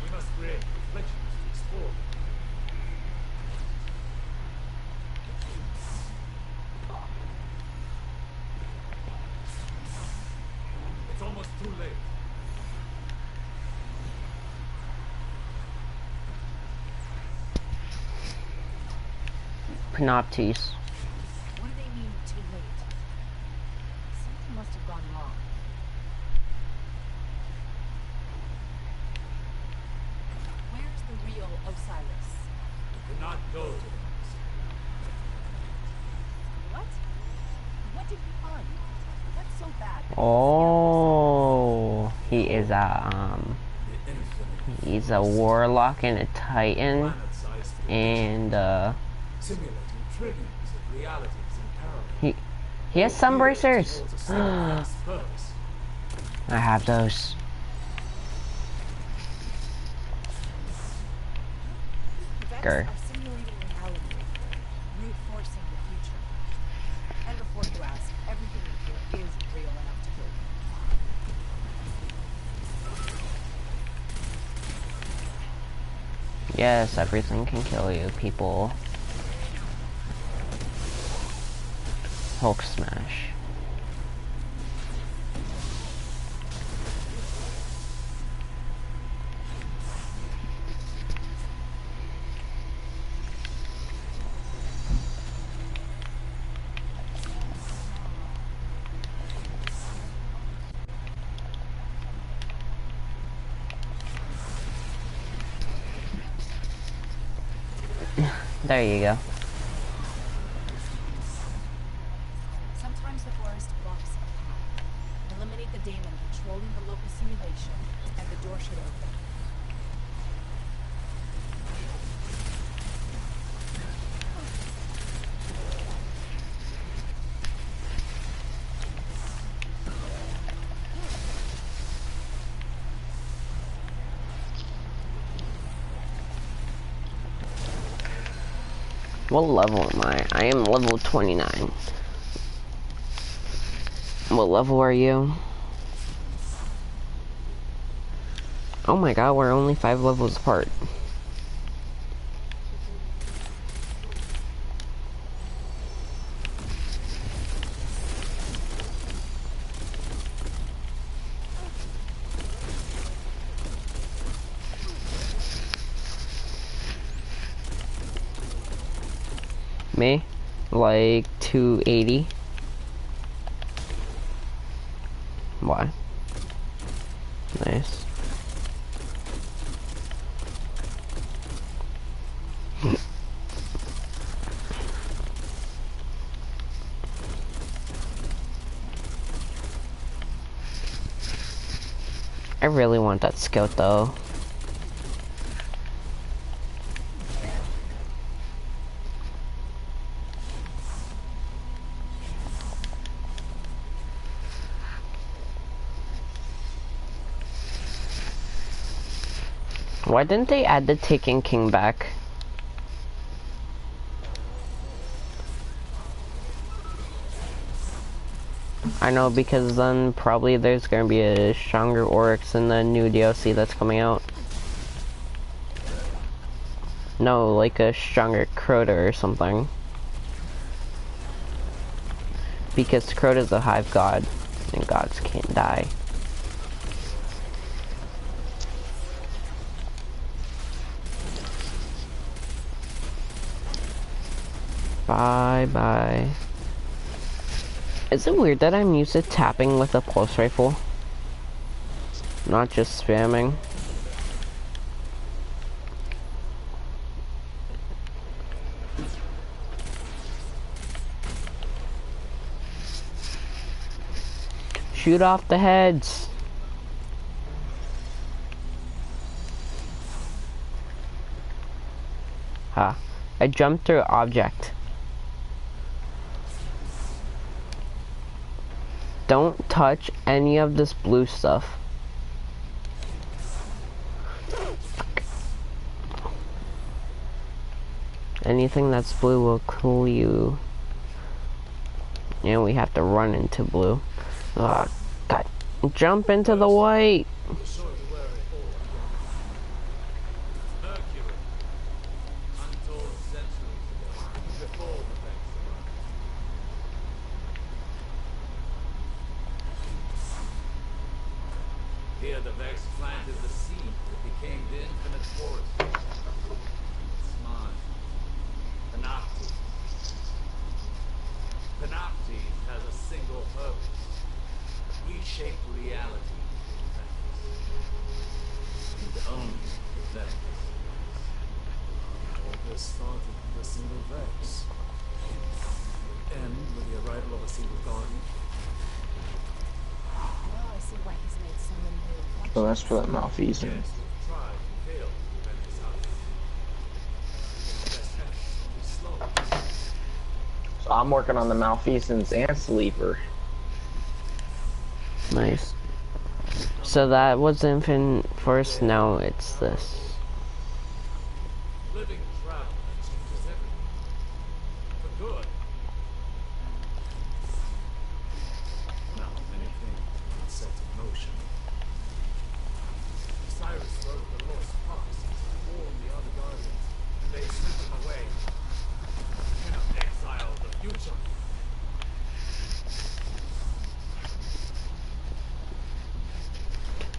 We must create reflections to explore. It's almost too late. Noctis. What do they mean, too late? Something must have gone wrong. Where's the real Osiris? You cannot go to them. What? What did you find? What's so bad? Oh, he is a The infinite he's a warlock and a titan, planet-sized and simulating trillions of realities in parallel. he has sun bracers. Towards a steadfast purpose. I have those. Vex Grr. are simulating reality, reinforcing the future. And before you ask, everything in here is real enough to kill you. Yes, everything can kill you, people. Hulk smash. There you go. Sometimes the forest blocks a path. Eliminate the daemon controlling the local simulation, and the door should open. What level am I? I am level 29. What level are you? Oh my god, we're only 5 levels apart. Me? Like 280. Why? Nice. I really want that scout though. Why didn't they add the Taken King back? I know, because then probably there's gonna be a stronger Oryx in the new DLC that's coming out. No, like a stronger Crota or something. Because Crota's a hive god, and gods can't die. Bye bye. Is it weird that I'm used to tapping with a pulse rifle? Not just spamming. Shoot off the heads. Ha. I jumped through object. Don't touch any of this blue stuff. Anything that's blue will kill you. And we have to run into blue. Oh, God. Jump into the white. Here the Vex planted the seed that became the infinite forest. Smart. The Noctis. single purpose. Reshape reality. And only Vex. All this started with a single Vex. And with the arrival of a single guardian. Now I see why he's made someone new. So that's for that malfeasance. Yes, we've tried and failed to prevent this outcome. Best efforts, only slow. So I'm working on the malfeasance and sleeper. Nice. So that was Infinite Force, now it's this. Living travel that changes everything. For good. Now many things are set in motion. Cyrus wrote the lost prophecies to warn the other guardians, and they sent them away. Cannot exile the future.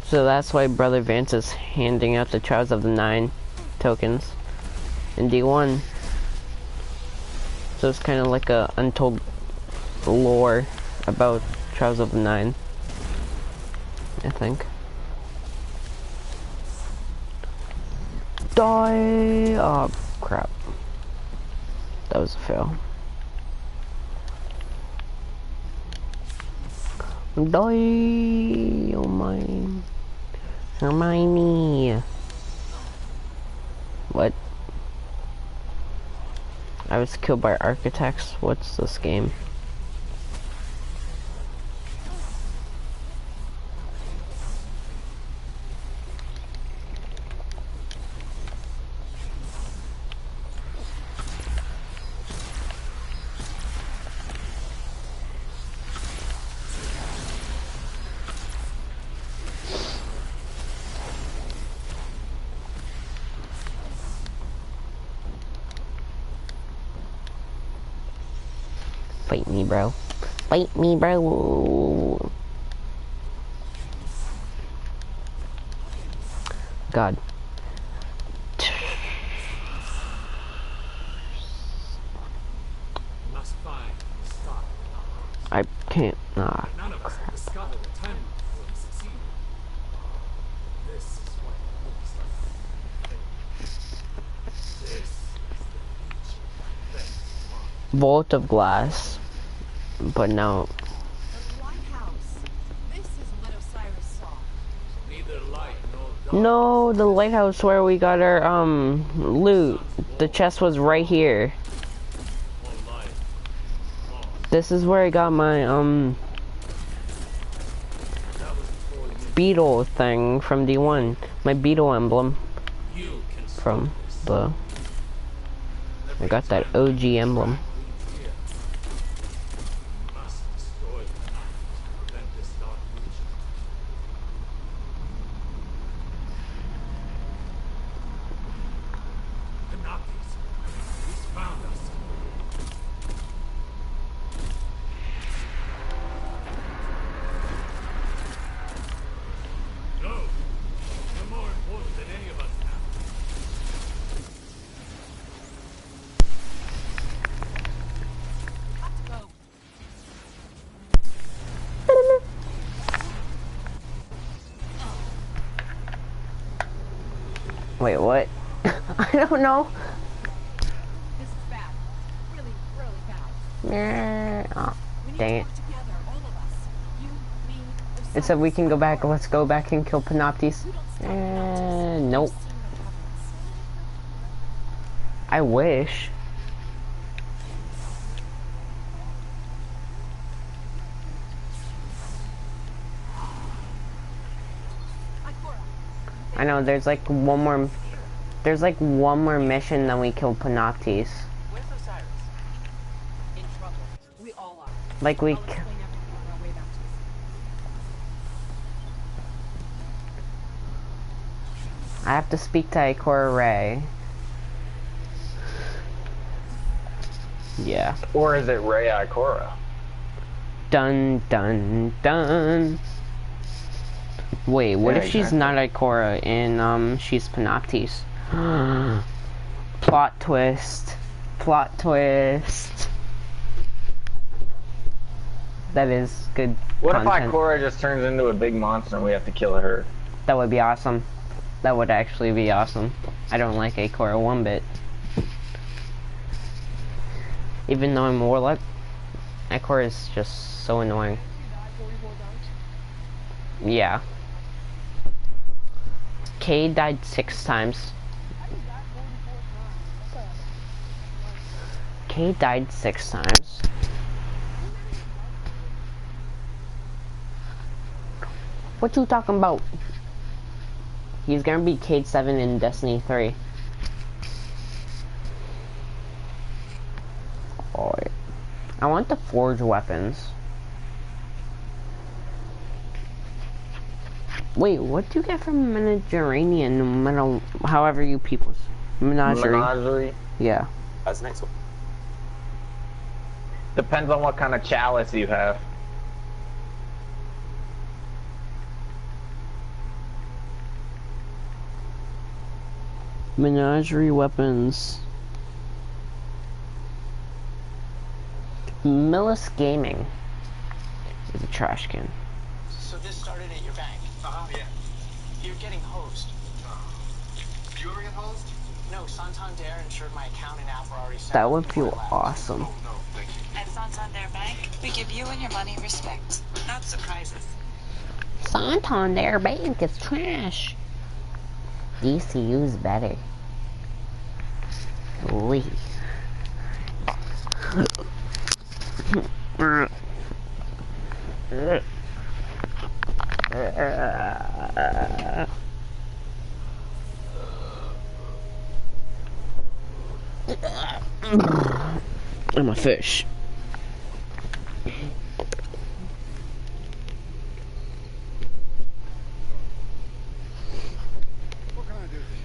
So that's why Brother Vance is handing out the Trials of the Nine tokens in D1. So it's kind of like a untold lore about Trials of the Nine, I think. Die! Oh crap. That was a fail. Die! Oh my. Hermione. What? I was killed by architects. What's this game? Fight me, bro. Fight me, bro. God. Must find the star in our hearts. I can't. Ah, None of us have discovered the time before we succeed. This is what it looks like. This is the future. Vault of Glass. But now. The lighthouse. This is what Osiris saw. Neither light nor dark. No, the lighthouse where we got our loot. The chest was right here. Or light. This is where I got my That was before beetle thing from D1. My beetle emblem you can from the. I got that OG emblem. must destroy the night to prevent this dark future. The Nazis. He's found us. No. You're more important than any of us now. Got to go. Wait, what? I don't know. This is bad. Really, really bad. Oh, We need dang to it. work together, all of us. You, me, Osiris. It said we can go back. Let's go back and kill Panoptes. We don't stop Panoptes. Nope. You've seen what happens. I wish. Ikora, I know there's like one more. There's like one more mission, then we kill Panoptes. Where's Osiris? in trouble. We all are. Like we. I'll explain everything on our way back to you. I have to speak to Ikora Ray. Yeah. Or is it Rei Ikora? Dun dun dun. Wait, what Yeah, if she's exactly. not Ikora and she's Panoptes? Plot twist. Plot twist. That is good What if content. Ikora just turns into a big monster and we have to kill her? That would be awesome. That would actually be awesome. I don't like Ikora one bit. Even though I'm a warlock, Ikora is just so annoying. Yeah. Cade died 6 times. Cade died 6 times. What you talking about? He's gonna be Cade 7 in Destiny 3. Oh, I want the forge weapons. Wait, what do you get from Mediterranean? However you people. Menagerie. Menagerie? Yeah. That's the next one. Depends on what kind of chalice you have. Menagerie weapons. Millis Gaming is a trash can. So this started at your bank? Yeah. You're getting hosed. You ever get hosed? No, Santander insured my account and app were already set. That would feel awesome. Oh, no, thank you. At Santander Bank, we give you and your money respect, not surprises. Santander Bank is trash. DCU's better. Lee. I'm a fish. What can I do for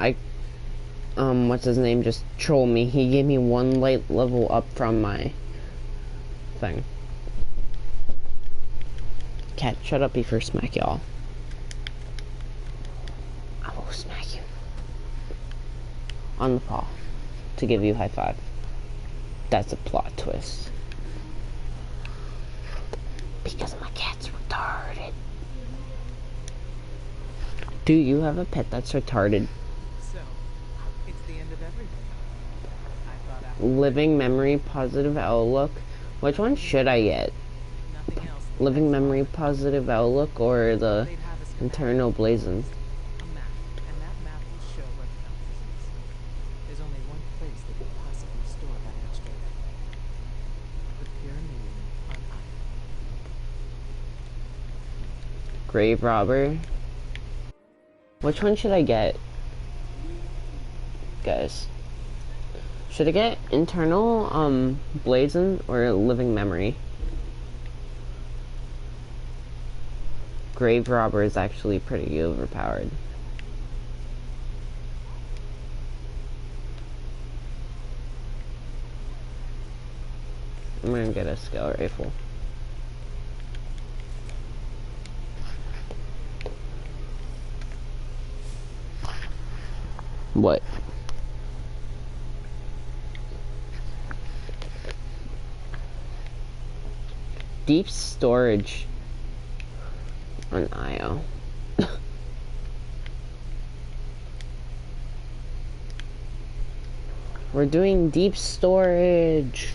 you? What's his name just trolled me. He gave me 1 light level up from my thing. Cat, shut up before smack y'all. I will smack you. On the paw. To give you a high five. That's a plot twist. Because my cat's retarded. Do you have a pet that's retarded? So, it's the end of everything. I thought after Living memory, positive outlook. Which one should I get? nothing else, Living memory, positive outlook, or the they'd have us internal blazon? a map, and that map will show where the compass is. There's only one place that could possibly store that asteroid. The pyramid on Io. Grave robber. Which one should I get? Guys. Should I get internal blazon or living memory? Grave robber is actually pretty overpowered. I'm gonna get a scout rifle. What? Deep storage on IO. We're doing deep storage.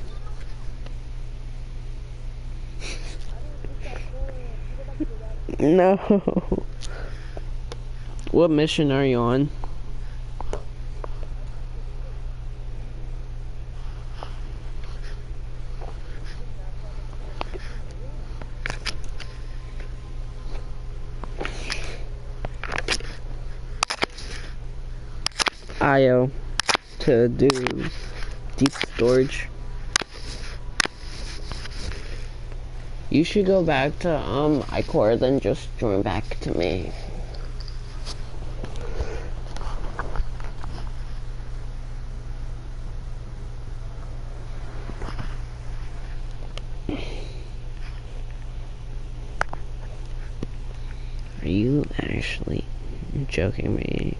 No. What mission are you on? IO to do deep storage. You should go back to Ikora, then just join back to me. Are you actually joking me?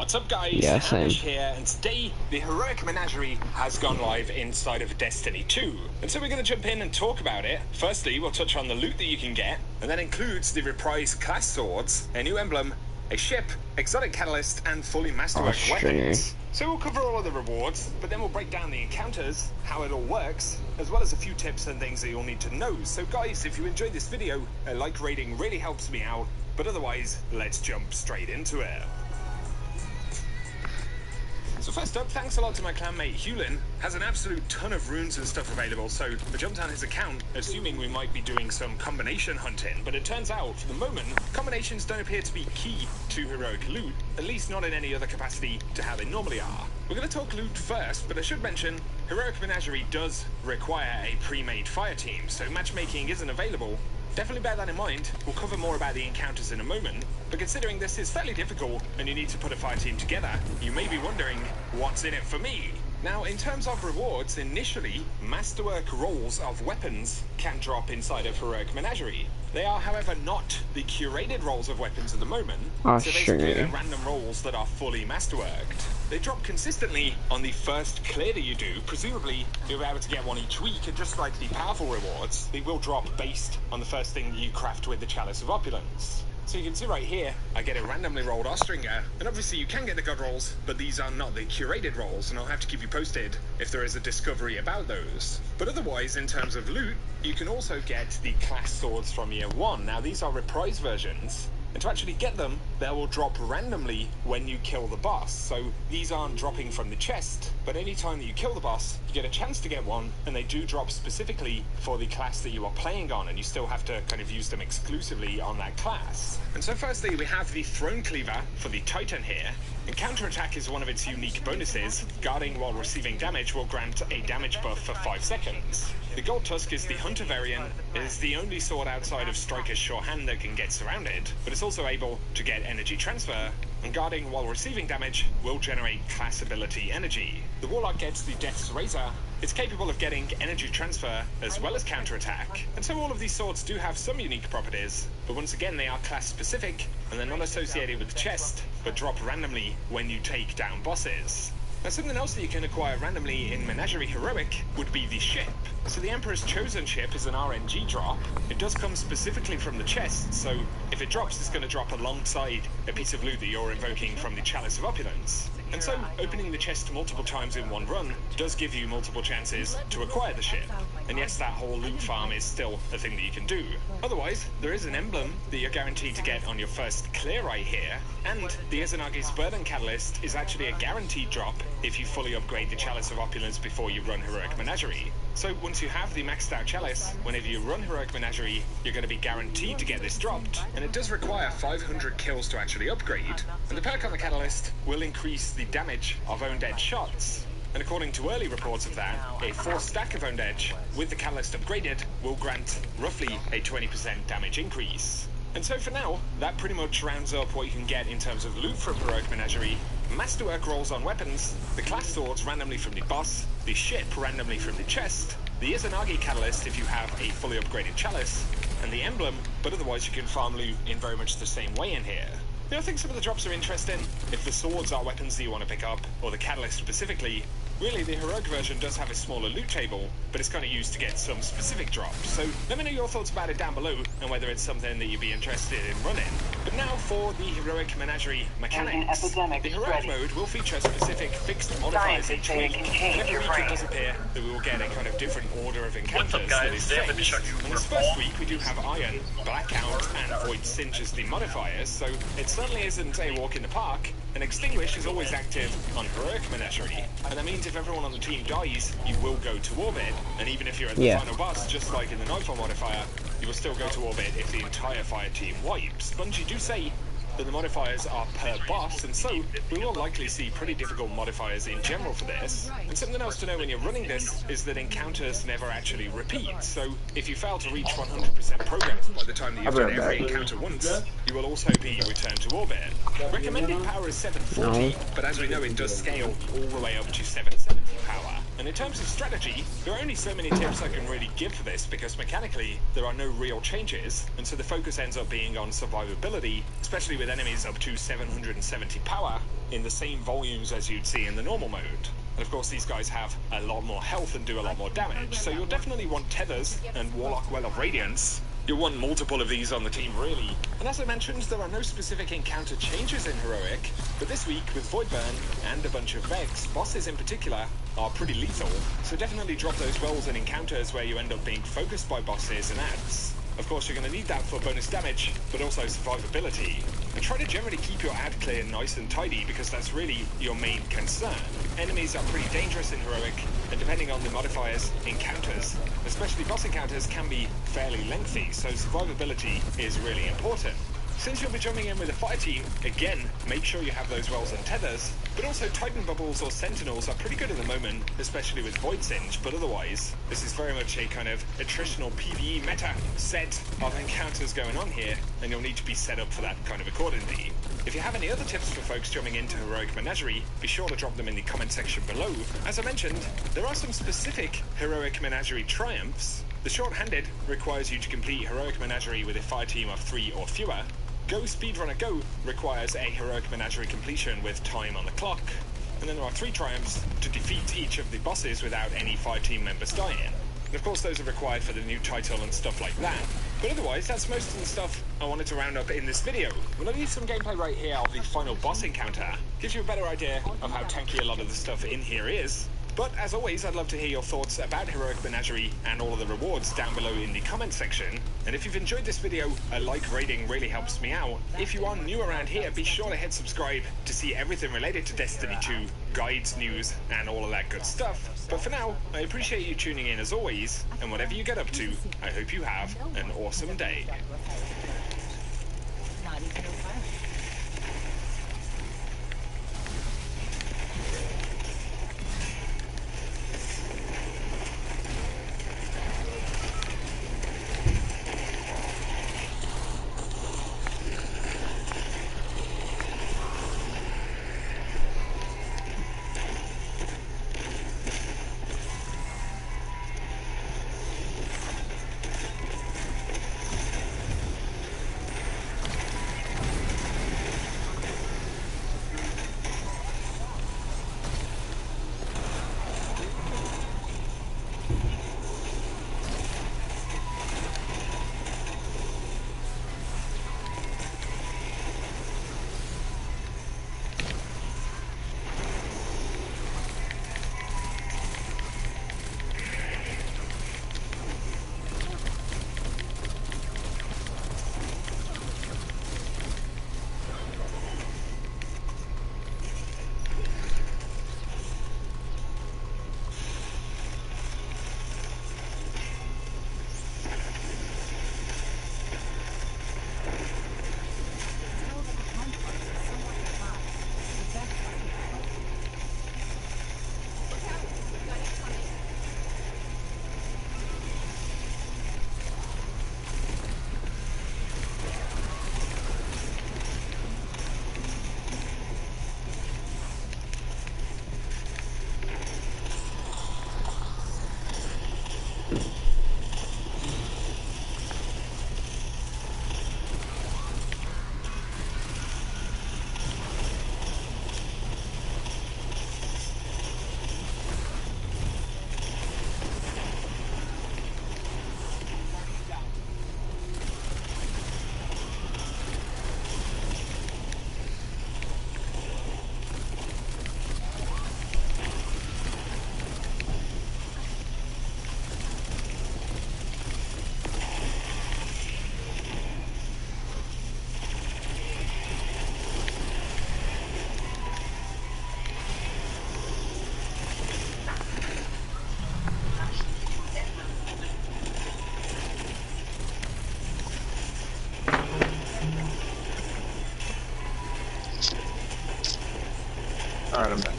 What's up, guys? Yeah, same. Hamish here, and today the Heroic Menagerie has gone live inside of Destiny 2. And so we're going to jump in and talk about it. Firstly, we'll touch on the loot that you can get, and that includes the reprised class swords, a new emblem, a ship, exotic catalyst, and fully masterwork weapons. So we'll cover all of the rewards, but then we'll break down the encounters, how it all works, as well as a few tips and things that you'll need to know. So guys, if you enjoyed this video, a like rating really helps me out, but otherwise, let's jump straight into it. So first up, thanks a lot to my clanmate Hewlin, has an absolute ton of runes and stuff available, so I jumped on his account, assuming we might be doing some combination hunting, but it turns out, for the moment, combinations don't appear to be key to heroic loot, at least not in any other capacity to how they normally are. We're going to talk loot first, but I should mention, Heroic Menagerie does require a pre-made fire team, so matchmaking isn't available. Definitely bear that in mind. We'll cover more about the encounters in a moment, but considering this is fairly difficult and you need to put a fire team together, you may be wondering, what's in it for me? Now, in terms of rewards, initially, masterwork rolls of weapons can drop inside of Heroic Menagerie. They are, however, not the curated rolls of weapons at the moment, so basically they're random rolls that are fully masterworked. They drop consistently on the first clear that you do. Presumably, you'll be able to get one each week, and just like the powerful rewards, they will drop based on the first thing that you craft with the Chalice of Opulence. So you can see right here, I get a randomly rolled Austringer, and obviously you can get the god rolls, but these are not the curated rolls, and I'll have to keep you posted if there is a discovery about those. But otherwise, in terms of loot, you can also get the class swords from year 1. Now these are reprise versions, and to actually get them, they will drop randomly when you kill the boss. So these aren't dropping from the chest, but any time that you kill the boss, you get a chance to get one, and they do drop specifically for the class that you are playing on, and you still have to kind of use them exclusively on that class. And so firstly, we have the Throne Cleaver for the Titan here. And counterattack is one of its unique bonuses. Guarding while receiving damage will grant a damage buff for 5 seconds. The Gold Tusk is the Hunter variant. It is the only sword outside of Striker's Sure Hand that can get surrounded, but it's also able to get energy transfer, and guarding while receiving damage will generate class ability energy. The Warlock gets the Death's Razor. It's capable of getting energy transfer as well as counterattack, and so all of these swords do have some unique properties, but once again they are class specific, and they're not associated with the chest, but drop randomly when you take down bosses. Now something else that you can acquire randomly in Menagerie Heroic would be the ship. So the Emperor's Chosen ship is an RNG drop. It does come specifically from the chest, so if it drops, it's going to drop alongside a piece of loot that you're invoking from the Chalice of Opulence. And so, opening the chest multiple times in one run does give you multiple chances to acquire the ship. And yes, that whole loot farm is still a thing that you can do. Otherwise, there is an emblem that you're guaranteed to get on your first clear right here, and the Izanagi's Burden Catalyst is actually a guaranteed drop if you fully upgrade the Chalice of Opulence before you run Heroic Menagerie. So once you have the maxed out Chalice, whenever you run Heroic Menagerie, you're going to be guaranteed to get this dropped, and it does require 500 kills to actually upgrade, and the perk on the Catalyst will increase the damage of owned edge shots. And according to early reports of that, a 4 stack of owned edge with the Catalyst upgraded will grant roughly a 20% damage increase. And so for now, that pretty much rounds up what you can get in terms of loot from Heroic Menagerie. Masterwork rolls on weapons, the class swords randomly from the boss, the ship randomly from the chest, the Izanagi Catalyst if you have a fully upgraded Chalice, and the emblem, but otherwise you can farm loot in very much the same way in here. I think some of the drops are interesting. If the swords are weapons that you want to pick up, or the Catalyst specifically, really the Heroic version does have a smaller loot table, but it's kind of used to get some specific drops. So let me know your thoughts about it down below, and whether it's something that you'd be interested in running. But now for the Heroic Menagerie mechanics. The Heroic mode will feature specific fixed modifiers each week, and every week it does appear that we will get a kind of different order of encounters that is fixed. On this first week we do have Iron, Blackout, and Void Singe as the modifiers, so it certainly isn't a walk in the park, and Extinguish is always active on Heroic Menagerie, and that means if everyone on the team dies, you will go to orbit, and even if you're at the final boss, just like in the Nightfall modifier, you will still go to orbit if the entire fire team wipes. Bungie do say that the modifiers are per boss, and so we will likely see pretty difficult modifiers in general for this. And something else to know when you're running this is that encounters never actually repeat, so if you fail to reach 100% progress by the time that you've done every encounter once, you will also be returned to orbit. Recommended power is 740, but as we know it does scale all the way up to 770 power. And in terms of strategy, there are only so many tips I can really give for this, because mechanically there are no real changes, and so the focus ends up being on survivability, especially with with enemies up to 770 power in the same volumes as you'd see in the normal mode. And of course, these guys have a lot more health and do a lot more damage, so you'll definitely want Tethers and Warlock Well of Radiance. You'll want multiple of these on the team, really. And as I mentioned, there are no specific encounter changes in Heroic, but this week, with Voidburn and a bunch of Vex, bosses in particular are pretty lethal, so definitely drop those wells in encounters where you end up being focused by bosses and ads. Of course, you're going to need that for bonus damage, but also survivability. And try to generally keep your ad clear nice and tidy, because that's really your main concern. Enemies are pretty dangerous in Heroic, and depending on the modifiers, encounters, especially boss encounters, can be fairly lengthy, so survivability is really important. Since you'll be jumping in with a fire team, again, make sure you have those wells and tethers, but also Titan Bubbles or Sentinels are pretty good at the moment, especially with Void Singe, but otherwise, this is very much a kind of attritional PvE meta set of encounters going on here, and you'll need to be set up for that kind of accordingly. If you have any other tips for folks jumping into Heroic Menagerie, be sure to drop them in the comment section below. As I mentioned, there are some specific Heroic Menagerie triumphs. The short-handed requires you to complete Heroic Menagerie with a fire team of 3 or fewer. Go Speedrunner Go requires a Heroic Menagerie completion with time on the clock. And then there are 3 triumphs to defeat each of the bosses without any fire team members dying. And of course those are required for the new title and stuff like that. But otherwise, that's most of the stuff I wanted to round up in this video. We'll leave some gameplay right here of the final boss encounter. Gives you a better idea of how tanky a lot of the stuff in here is. But as always, I'd love to hear your thoughts about Heroic Menagerie and all of the rewards down below in the comment section. And if you've enjoyed this video, a like rating really helps me out. If you are new around here, be sure to hit subscribe to see everything related to Destiny 2, guides, news, and all of that good stuff. But for now, I appreciate you tuning in as always, and whatever you get up to, I hope you have an awesome day. Not even a fire. Alright, I'm back.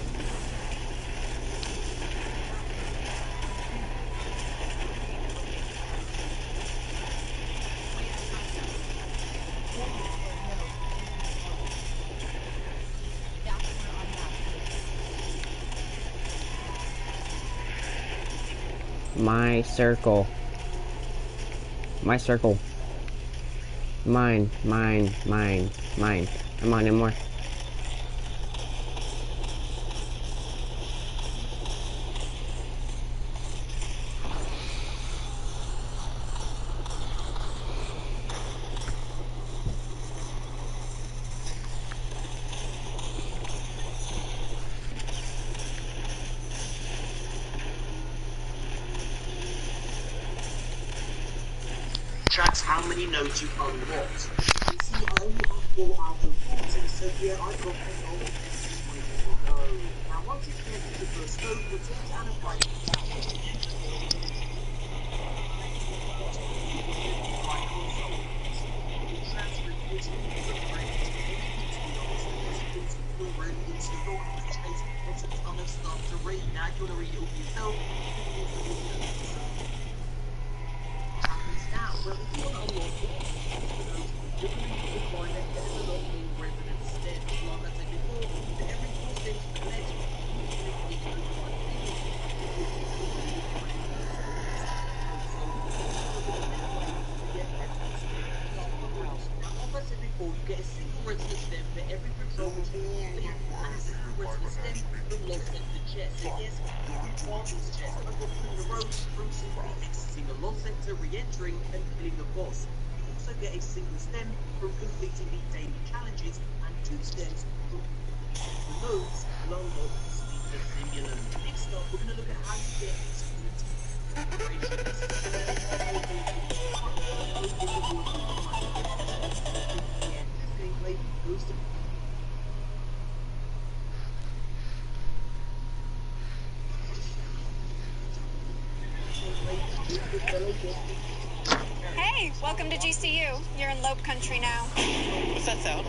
My circle. My circle. Mine. I'm on him more. Tracks how many nodes you unlocked. You see, I only have 4 out of 40, so yeah, I got a lot of this way to go. Now, once you've connected the first node, return to Anaprime now you want to read it all for yourself. Now, well, if you want to unlock all you're going to need to find a hell of a lot more residence steps. Like I said before, for every 4 steps you collect, you can you get a single residence stem for every patrol which you complete, and a single residence stem from lost sector chest. So yes, each one of these chests are going through the road through simply exiting a lost sector, re-entering and killing the boss. You also get a single stem from completing the daily challenges, and 2 stems from the nodes will unlock the Sleeper Simulant. Next up, we're going to look at how you get security operations. Hey, welcome to GCU. You're in Lope country now. What's that sound?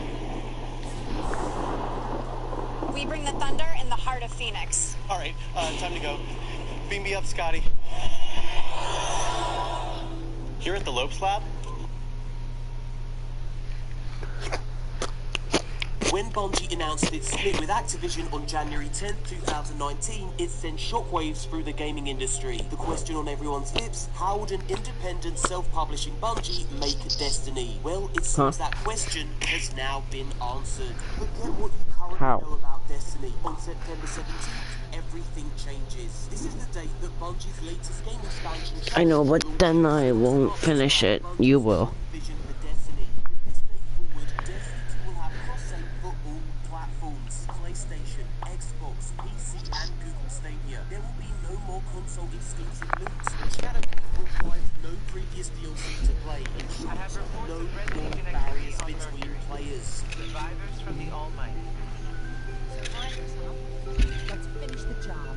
We bring the thunder in the heart of Phoenix. All right, time to go. Beam me up, Scotty. Here at the Lopes Lab? When Bungie announced its split with Activision on January 10th, 2019, it sent shockwaves through the gaming industry. The question on everyone's lips, how would an independent, self-publishing Bungie make Destiny? Well, it seems that question has now been answered. But get what you currently know about Destiny. On September 17th, everything changes. This is the date that Bungie's latest game expansion... I know, but then I won't finish it. You will. PlayStation, Xbox, PC, and Google Stadia. There will be no more console exclusive loot. Shadowkeep will provide no previous DLC to play. In short, no more barriers between players. Survivors from the Almighty. Survivors, huh? Let's finish the job.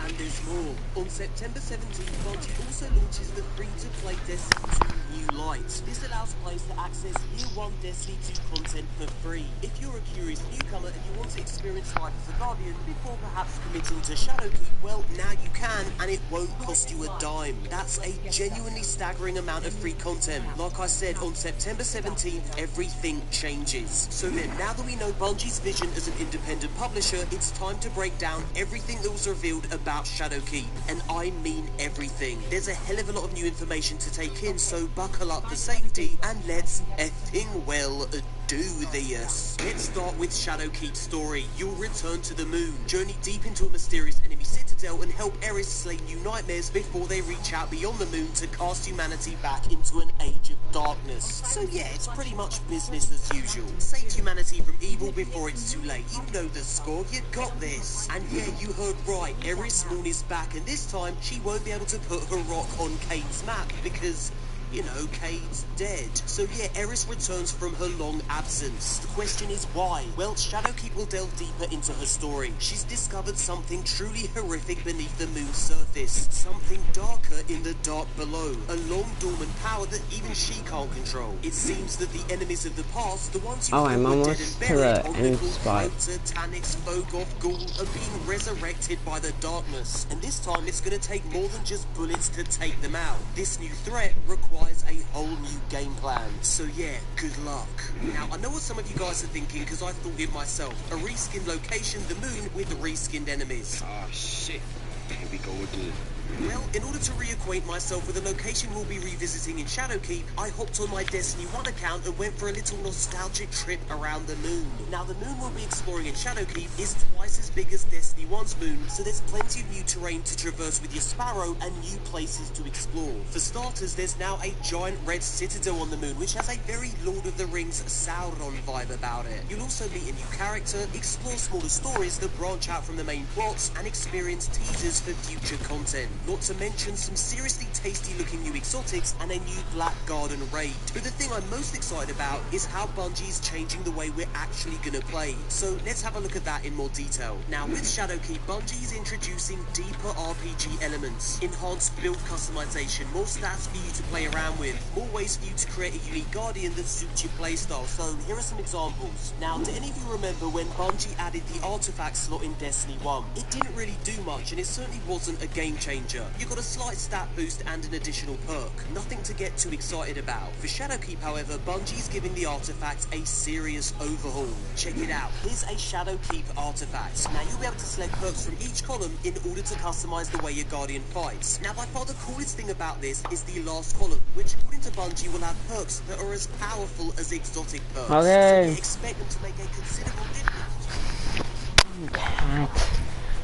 And there's more. On September 17th, Bungie also launches the free-to-play Destiny 2 New Light. This allows players to access Year 1 Destiny 2 content for free. If you're a curious newcomer and you want to experience life as a Guardian before perhaps committing to Shadowkeep, well, now you can, and it won't cost you a dime. That's a genuinely staggering amount of free content. Like I said, on September 17th, everything changes. So then, now that we know Bungie's vision as an independent publisher, it's time to break down everything that was revealed about Shadowkeep. And I mean everything. There's a hell of a lot of new information to take in, so buckle up for safety, and let's effing well do this. Let's start with Shadowkeep's story. You'll return to the moon, journey deep into a mysterious enemy citadel, and help Eris slay new nightmares before they reach out beyond the moon to cast humanity back into an age of darkness. So yeah, it's pretty much business as usual. Save humanity from evil before it's too late. You know the score, you got this. And yeah, you heard right, Eris Morn is back, and this time she won't be able to put her rock on Cade's map because... you know, Cade's dead. So yeah, Eris returns from her long absence. The question is why? Well, Shadowkeep will delve deeper into her story. She's discovered something truly horrific beneath the moon's surface. Something darker in the dark below. A long dormant power that even she can't control. It seems that the enemies of the past, the ones who I'm were dead almost and to buried, the end spot. Taniks, Vogoth, Ghoul, are being resurrected by the darkness. And this time it's gonna take more than just bullets to take them out. This new threat requires a whole new game plan. So yeah, good luck. Now, I know what some of you guys are thinking, because I thought it myself. A reskinned location, the moon, with reskinned enemies. Ah, shit. Here we go again. Well, in order to reacquaint myself with the location we'll be revisiting in Shadowkeep, I hopped on my Destiny 1 account and went for a little nostalgic trip around the moon. Now, the moon we'll be exploring in Shadowkeep is twice as big as Destiny 1's moon, so there's plenty of new terrain to traverse with your Sparrow and new places to explore. For starters, there's now a giant red citadel on the moon, which has a very Lord of the Rings Sauron vibe about it. You'll also meet a new character, explore smaller stories that branch out from the main plots, and experience teasers for future content. Not to mention some seriously tasty looking new exotics and a new Black Garden raid. But the thing I'm most excited about is how Bungie's changing the way we're actually gonna play. So let's have a look at that in more detail. Now with Shadowkeep, Bungie is introducing deeper RPG elements, enhanced build customization, more stats for you to play around with, more ways for you to create a unique Guardian that suits your playstyle. So here are some examples. Now, do any of you remember when Bungie added the artifact slot in Destiny 1? It didn't really do much, and it certainly wasn't a game changer. You got a slight stat boost and an additional perk. Nothing to get too excited about. For Shadowkeep, however, Bungie's giving the artifact a serious overhaul. Check it out. Here's a Shadowkeep artifact. Now you'll be able to select perks from each column in order to customize the way your Guardian fights. Now by far the coolest thing about this is the last column, which according to Bungie will have perks that are as powerful as exotic perks. Okay. So you expect them to make a considerable difference. Cat.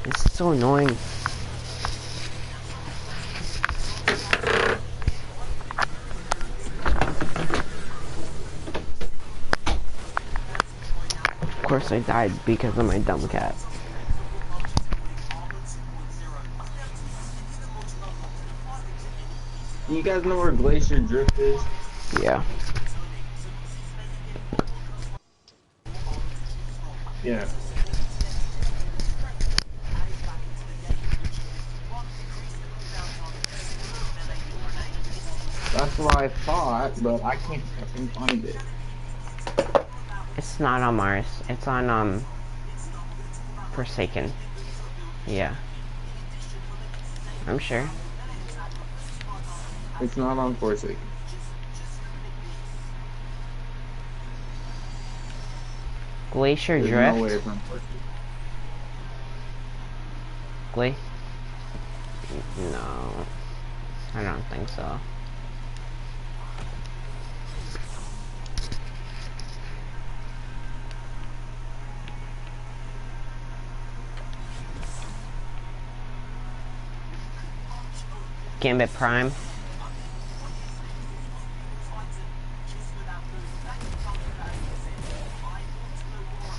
It's so annoying. Of course I died because of my dumb cat. You guys know where Glacier Drift is? Yeah. Yeah. That's what I thought, but I can't fucking find it. It's not on Mars. It's on, Forsaken. Yeah. I'm sure. It's not on Forsaken. Glacier There's Drift? no way it's on Forsaken. No. I don't think so. Gambit Prime.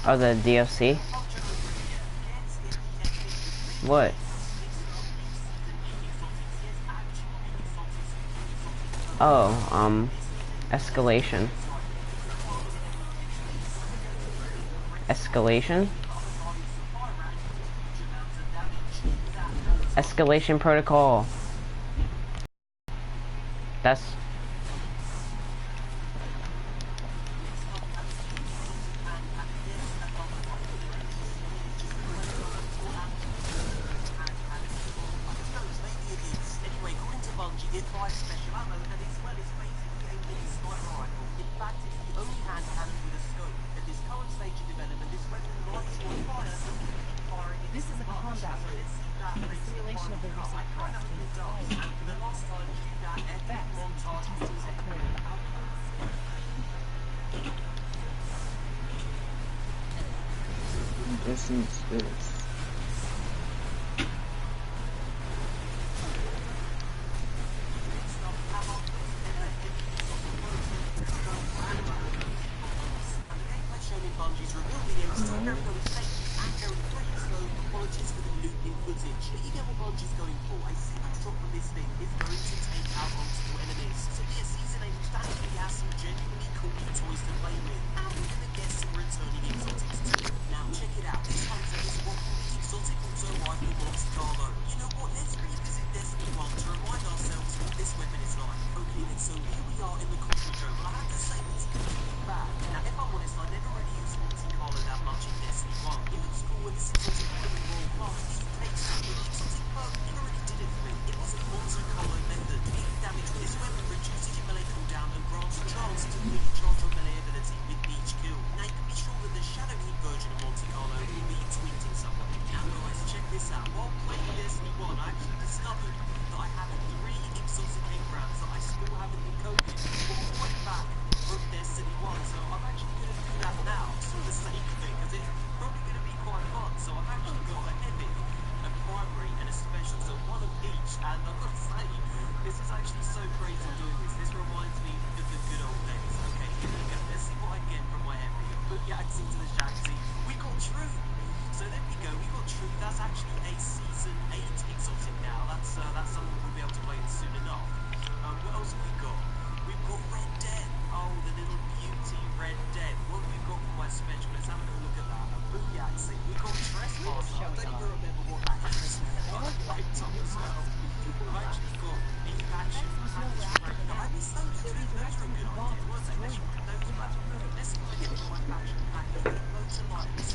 Oh, the DLC? What? Oh, Escalation. Escalation? Escalation Protocol. That's... This is a combat booth. A simulation of the recent past in its own. Effects and testers are clear. I'm guessing it's this. Apologies for the looping footage, but you get what Bungie's going for. A single shot from this thing is going to take out multiple enemies. So be a season 8 which thankfully has some genuinely cool new toys to play with. And we're gonna get some returning exotics too. Now check it out, this hunter is rocking the exotic auto rifle Monte Carlo. You know what, let's revisit Destiny 1 to remind ourselves what this weapon is like. Okay then, so here we are in the Cosmo Jungle. I have to say, it's pretty bad. Now if I'm honest, I never really used Monte Carlo that much in Destiny 1. It looks cool with this exotic weapon roll past. Takes the exotic perk never really did it for me. It was a Monte Carlo method. Melee damage with this weapon reduces your melee cooldown and grants a chance to recharge your melee ability with the reacting to the Shagzy. We got True. So there we go, we got True. That's actually a Season 8 exotic now. That's something we'll be able to play soon enough. What else have we got? We've got Red Dead. Oh, the little beauty Red Dead. What have we got for my special? Let's have a little look at that. A Booyahsy. We got Trespasser. I don't even remember what that is. Right top as well. I've actually got a faction package. Now, I missed those two. Those were a good idea, weren't they? Let's put those back. Let's look at my faction package. We've got loads of lights.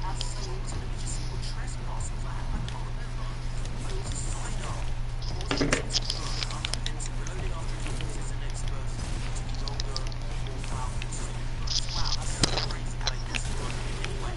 As so ultimately, just see what Trespassers I can't remember. There was a sidearm. What was it? I'm defensive. Reloading after it is an expert. To be longer, more powerful. Wow, that's so crazy how it gets to anyway,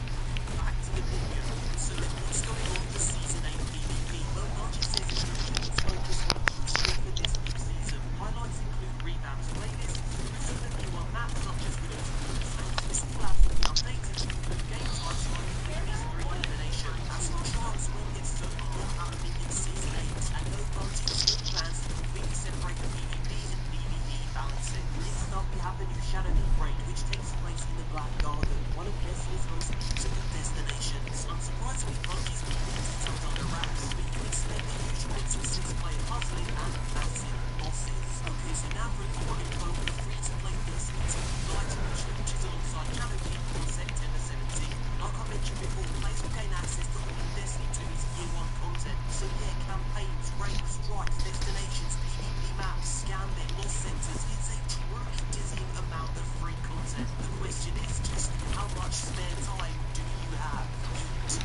back to the video. So what's going on for Season 8 PvP? Well, Notch says it's really focused on boosting for this new season. Highlights include revamped playlists, boosting the new on maps such as Widow's Peak, and this all has to be updated to include game types like Mystery Elimination, and some trials when it's certainly not happening in Season 8, and no Bungie still plans to completely separate the PvP and PvE balancing. Next up, we have the new Shadow Keep raid, which takes place in the Black Garden, one of Destiny's most beautiful destinations. Unsurprisingly, Bungie's keeping the details under wraps, but you can expect the usual to 6-player puzzling and massive bosses. Okay, so now for more info on the free-to-play Destiny 2 Light Edition, which is alongside Shadow Keep on September 17th. Like I mentioned before, players will gain access to all of Destiny 2's Year 1 content. So yeah, campaigns, raids, strikes, destinations, PvP maps, Gambit, Lost Centers. It's a truly dizzying amount of free content. The question is just how much spare time do you have?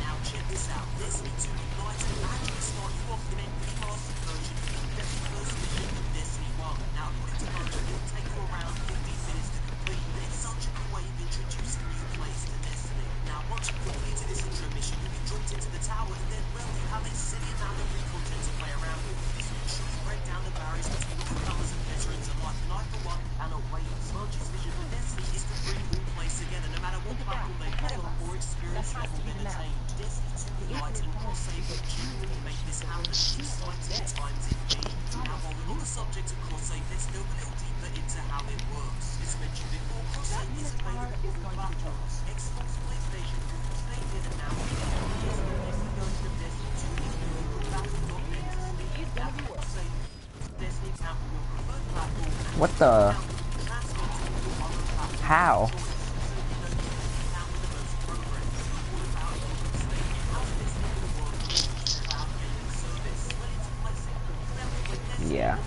Now check this out. Destiny 2 Ignite will actually start you off in a remastered version of the very first mission of Destiny 1. Now according to Bungie, it will take you around 15 minutes to complete, but it's such a good way of introducing new players to Destiny. Now once you've completed this intro mission, you'll be dropped into the tower, and then, well, you have a silly amount of free content to play around with. This will truly break down the barriers between newcomers and veterans alike. And I, for one, and away. Bungie's vision for Destiny is to bring all players together, no matter what platform they play on or experience level they've attained. Destiny 2 Light and Cross-Save will genuinely make this happen. Exciting times indeed. Now, while we're on the subject of Cross-Save, let's delve a little deeper into how it works. As mentioned before, Cross-Save is available on all platforms. Xbox, PlayStation, Google Stadia, and now Destiny goes to Destiny 2 if you go back to .net to speak. Now, Cross-Save, Destiny example, your preferred platform. What the? How? Yeah.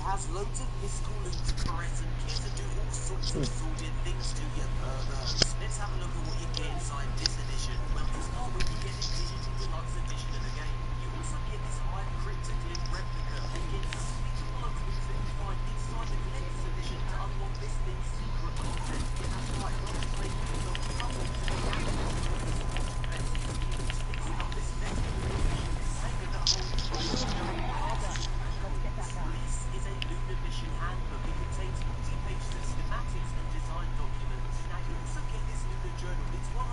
Has loads of mystical loot, caress, and gear to do all sorts of sordid things to your burgers. Let's have a look at what you get inside this edition. Well, to start with, you get the Digital Deluxe edition of the game. You also get this high cryptic replica, and get some beautiful items that you find inside the Collector's Edition to unlock this thing's secret content. Yeah, that's right, not to play with yourself a couple of this next edition is saying that is a Lunar Mission handbook. It contains 40 pages of schematics and design documents. Now you also get this Lunar Journal. It's 160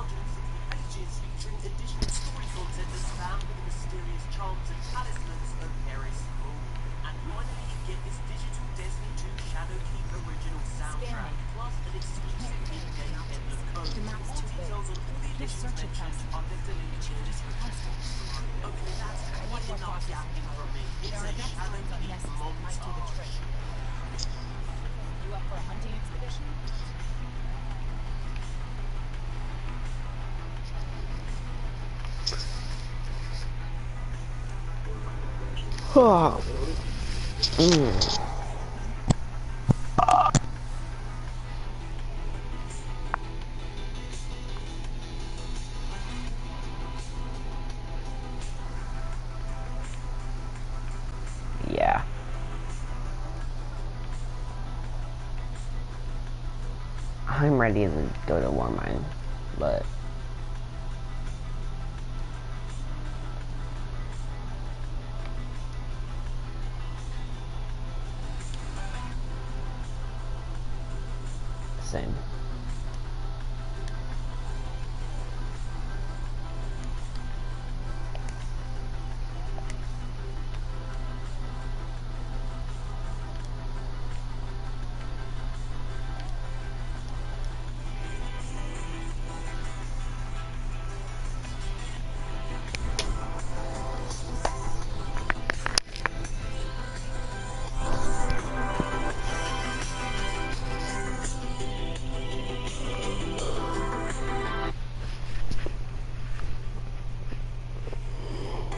pages featuring additional story content that's found with the mysterious charms and talismans of Eris Moon. And finally you get this digital Destiny 2 Shadowkeep original soundtrack, plus an exclusive in-game emblem code. More details on all the editions mentioned are left in the description box below. Okay, that's quite enough yapping from me. It's a Shadowkeep montage. You up for a hunting expedition? ready to go to Warmind, but same.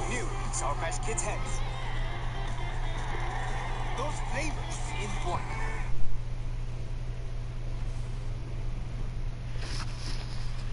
New Sour Patch Kids heads. Those flavors in one.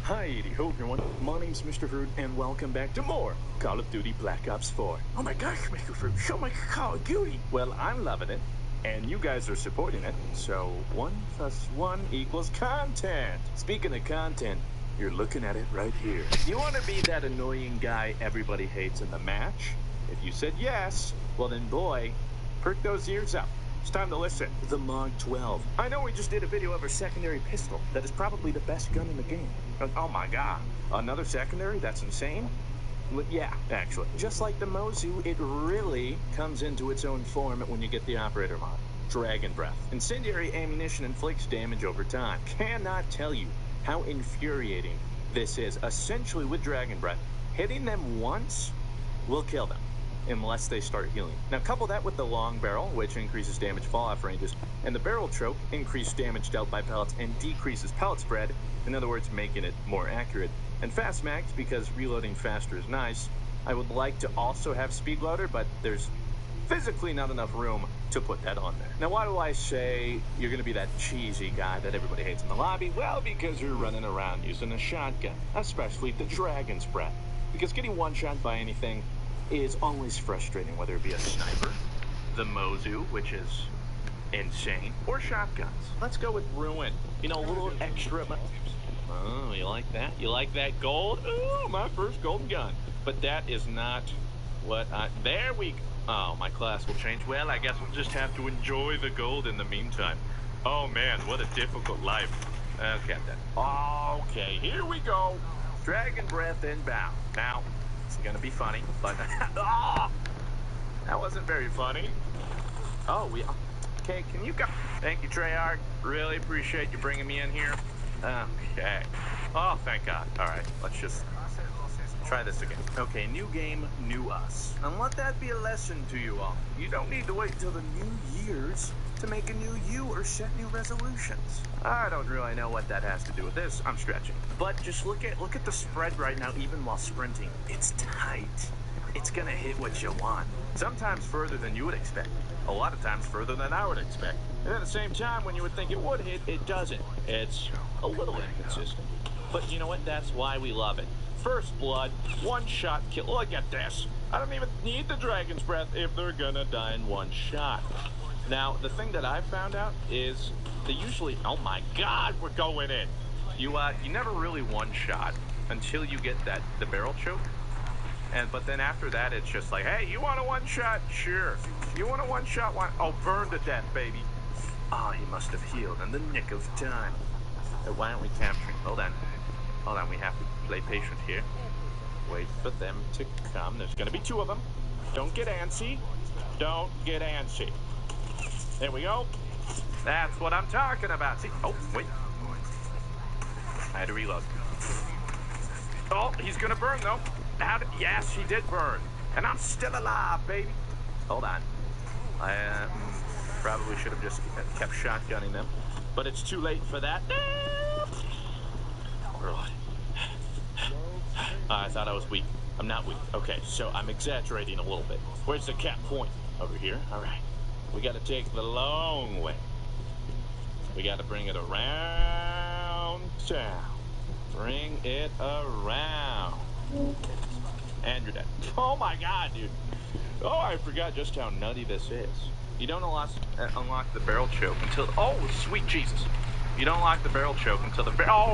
Hi, ho everyone. My name's Mr. Fruit, and welcome back to more Call of Duty Black Ops 4. Oh my gosh, Mr. Fruit, show my Call of Duty. Well, I'm loving it, and you guys are supporting it, so 1 + 1 equals content. Speaking of content, you're looking at it right here. You want to be that annoying guy everybody hates in the match? If you said yes, well then boy, perk those ears up. It's time to listen. The Mog 12. I know we just did a video of our secondary pistol. That is probably the best gun in the game. Oh my god. Another secondary? That's insane? Well, yeah, actually. Just like the Mozu, it really comes into its own form when you get the operator mod. Dragon Breath. Incendiary ammunition inflicts damage over time. Cannot tell you how infuriating this is. Essentially, with Dragon Breath, hitting them once will kill them, unless they start healing. Now couple that with the long barrel, which increases damage fall-off ranges, and the barrel choke, increased damage dealt by pellets and decreases pellet spread, in other words, making it more accurate. And fast mags, because reloading faster is nice. I would like to also have speed loader, but there's physically not enough room to put that on there. Now why do I say you're gonna be that cheesy guy that everybody hates in the lobby? Well, because you're running around using a shotgun, especially the Dragon's Breath. Because getting one-shot by anything is always frustrating, whether it be a sniper, the Mozu, which is insane, or shotguns. Let's go with Ruin. You know, a little extra. Oh, you like that? You like that gold? Ooh, my first golden gun. But that is not what I... There we... Oh, my class will change. Well, I guess we'll just have to enjoy the gold in the meantime. Oh, man, what a difficult life. Okay, I'm done. Okay, here we go. Dragon Breath inbound. Now, it's gonna be funny, but... Oh, that wasn't very funny. Oh, okay, can you go... Thank you, Treyarch. Really appreciate you bringing me in here. Okay. Oh, thank God. All right, let's just try this again. Okay, new game, new us. And let that be a lesson to you all. You don't need to wait till the new years to make a new you or set new resolutions. I don't really know what that has to do with this. I'm stretching. But just look at the spread right now, even while sprinting. It's tight. It's gonna hit what you want. Sometimes further than you would expect. A lot of times further than I would expect. And at the same time, when you would think it would hit, it doesn't. It's a little inconsistent. But you know what? That's why we love it. First blood, one shot kill. Look at this. I don't even need the Dragon's Breath if they're gonna die in one shot. Now, the thing that I've found out is they usually... Oh my God, we're going in. You never really one shot until you get the barrel choke. But then after that, it's just like, hey, you want a one shot? Sure. You want a one shot? Oh, burn to death, baby. Oh, he must have healed in the nick of time. Why aren't we capturing? Hold on. Hold on, we have to play patient here. Wait for them to come. There's gonna be two of them. Don't get antsy. Don't get antsy. There we go. That's what I'm talking about. See? Oh, wait. I had to reload. Oh, he's gonna burn though. Yes, he did burn. And I'm still alive, baby. Hold on. I probably should have just kept shotgunning them. But it's too late for that. I thought I was weak. I'm not weak. Okay, so I'm exaggerating a little bit. Where's the cap point? Over here? Alright. We gotta take the long way. We gotta bring it around town. Bring it around. And you're dead. Oh my God, dude. Oh, I forgot just how nutty this is. You don't unlock the barrel choke until... Oh, sweet Jesus. You don't like the barrel choke until the barrel.